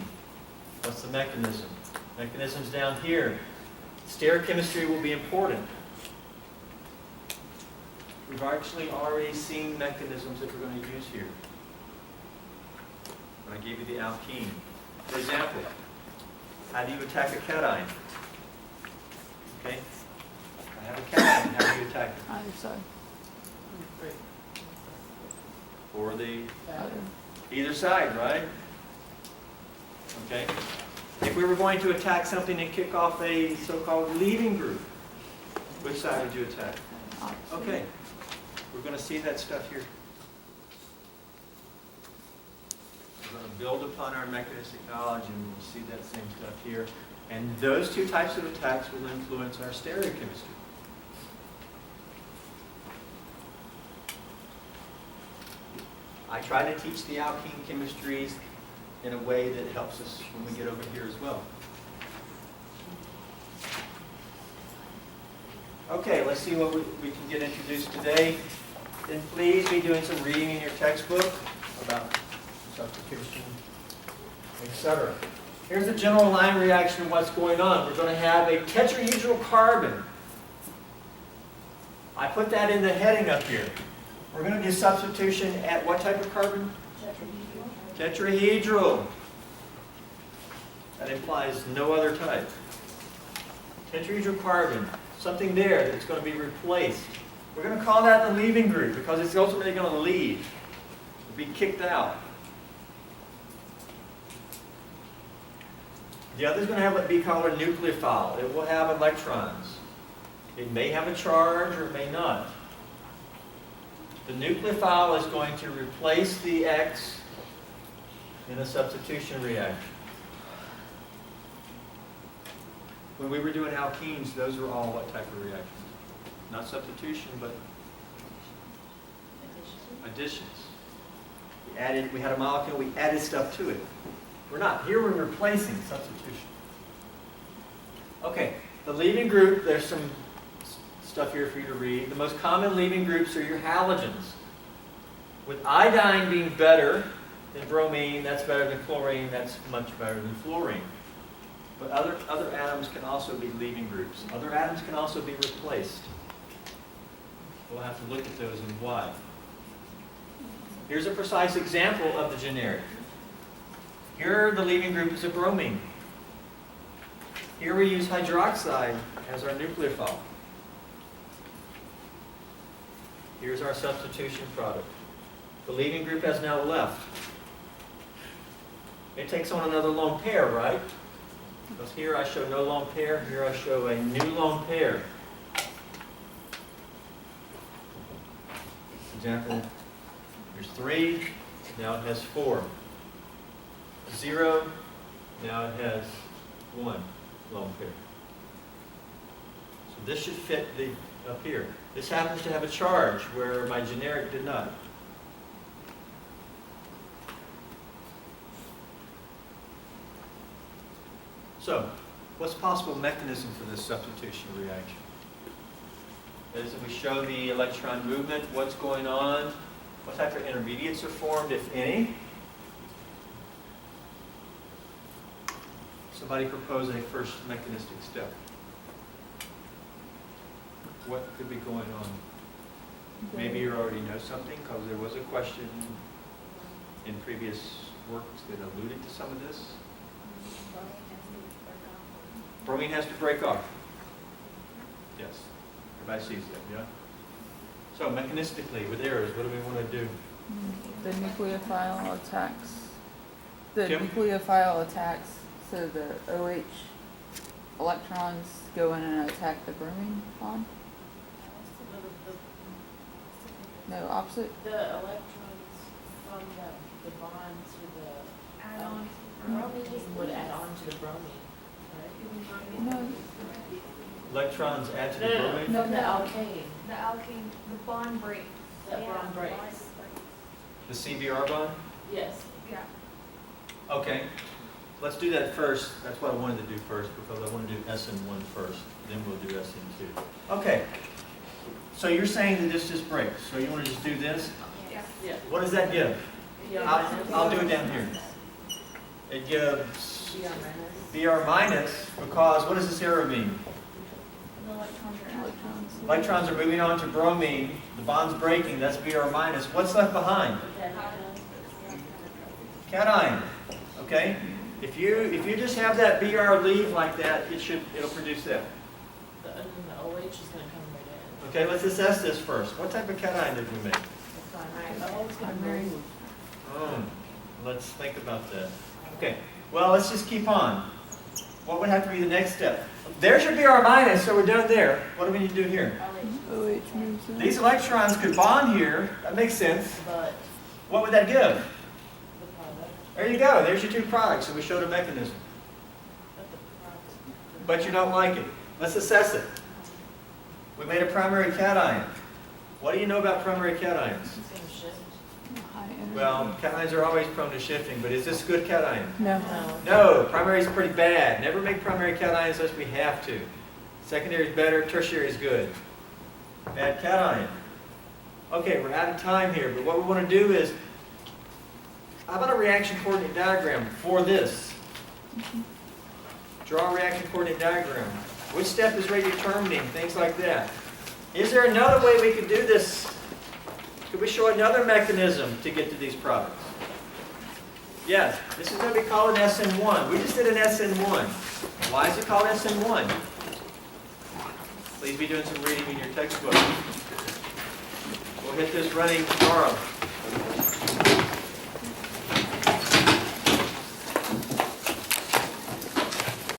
What's the mechanism? Mechanism's down here. Stereochemistry will be important. We've actually already seen mechanisms that we're going to use here. When I gave you the alkene. For example, how do you attack a cation? Okay? I have a cation. How do you attack it? Either side. Or the Other. either side, right? Okay? If we were going to attack something and kick off a so-called leaving group, which side would you attack? Opposite. Okay. We're going to see that stuff here. We're going to build upon our mechanistic knowledge and we'll see that same stuff here. And those two types of attacks will influence our stereochemistry. I try to teach the alkene chemistries in a way that helps us when we get over here as well. Okay, let's see what we can get introduced today. Then please be doing some reading in your textbook about substitution, etc. Here's the general line reaction of what's going on. We're going to have a tetrahedral carbon. I put that in the heading up here. We're going to do substitution at what type of carbon? Tetrahedral. That implies no other type. Tetrahedral carbon. Something there that's going to be replaced. We're going to call that the leaving group because it's ultimately going to leave. It'll be kicked out. The other is going to be called a nucleophile. It will have electrons. It may have a charge or it may not. The nucleophile is going to replace the X in a substitution reaction. When we were doing alkenes, those were all what type of reactions? Not substitution, but additions. We had a molecule, we added stuff to it. We're not. Here we're replacing substitution. Okay, the leaving group, there's some stuff here for you to read. The most common leaving groups are your halogens. With iodine being better than bromine, that's better than chlorine, that's much better than fluorine. But other atoms can also be leaving groups. Other atoms can also be replaced. We'll have to look at those and why. Here's a precise example of the generic. Here the leaving group is a bromine. Here we use hydroxide as our nucleophile. Here's our substitution product. The leaving group has now left. It takes on another lone pair, right? Because here I show no lone pair, here I show a new lone pair. For example, here's 3, now it has 4. 0, now it has 1 lone pair. So this should fit up here. This happens to have a charge where my generic did not. So, what's the possible mechanism for this substitution reaction? As we show the electron movement, what's going on, what type of intermediates are formed, if any. Somebody propose a first mechanistic step. What could be going on? Maybe you already know something, because there was a question in previous works that alluded to some of this. Bromine has to break off. Yes. Everybody sees that, yeah? So mechanistically, with arrows, what do we want to do? The nucleophile attacks. The Kim? nucleophile attacks, so the OH electrons go in and attack the bromine bond? No, opposite? The electrons from the bond to the Add on. bromine would add on to the bromine, right? No. Electrons add to the bromine? From the alkane, The alkane, the bond breaks. that bond breaks. The CBR bond? Yes. Yeah. Okay. Let's do that first. That's what I wanted to do first, because I want to do SN1 first. Then we'll do SN2. Okay. So you're saying that this just breaks. So you want to just do this? Yeah. Yeah. What does that give? BR I'll do it down here. It gives BR minus. Br minus, because what does this arrow mean? The electrons are Electrons. Electrons are moving on to bromine. The bond's breaking. That's Br minus. What's left behind? Cation. Okay? If you just have that Br leave like that, it'll produce that. And then the OH is gonna come right in. Okay, let's assess this first. What type of cation did we make? The primary, oh, it's gonna Primary. move. Let's think about that. Okay, well, let's just keep on. What would have to be the next step? There's your Br minus, so we're done there. What do we need to do here? OH moves in. These electrons could bond here. That makes sense. But What would that give? the product, There you go. There's your two products. So we showed a mechanism. but the product. But you don't like it. Let's assess it. We made a primary cation. What do you know about primary cations? It's gonna shift. High energy. Well, cations are always prone to shifting, but is this good cation? No. No, primary is pretty bad. Never make primary cations unless we have to. Secondary is better, tertiary is good. Bad cation. Okay, we're out of time here, but what we want to do is, how about a reaction coordinate diagram for this? Draw a reaction coordinate diagram. Which step is rate determining? Things like that. Is there another way we could do this? Could we show another mechanism to get to these products? Yes, this is going to be called an SN1. We just did an SN1. Why is it called SN1? Please be doing some reading in your textbook. We'll hit this running tomorrow.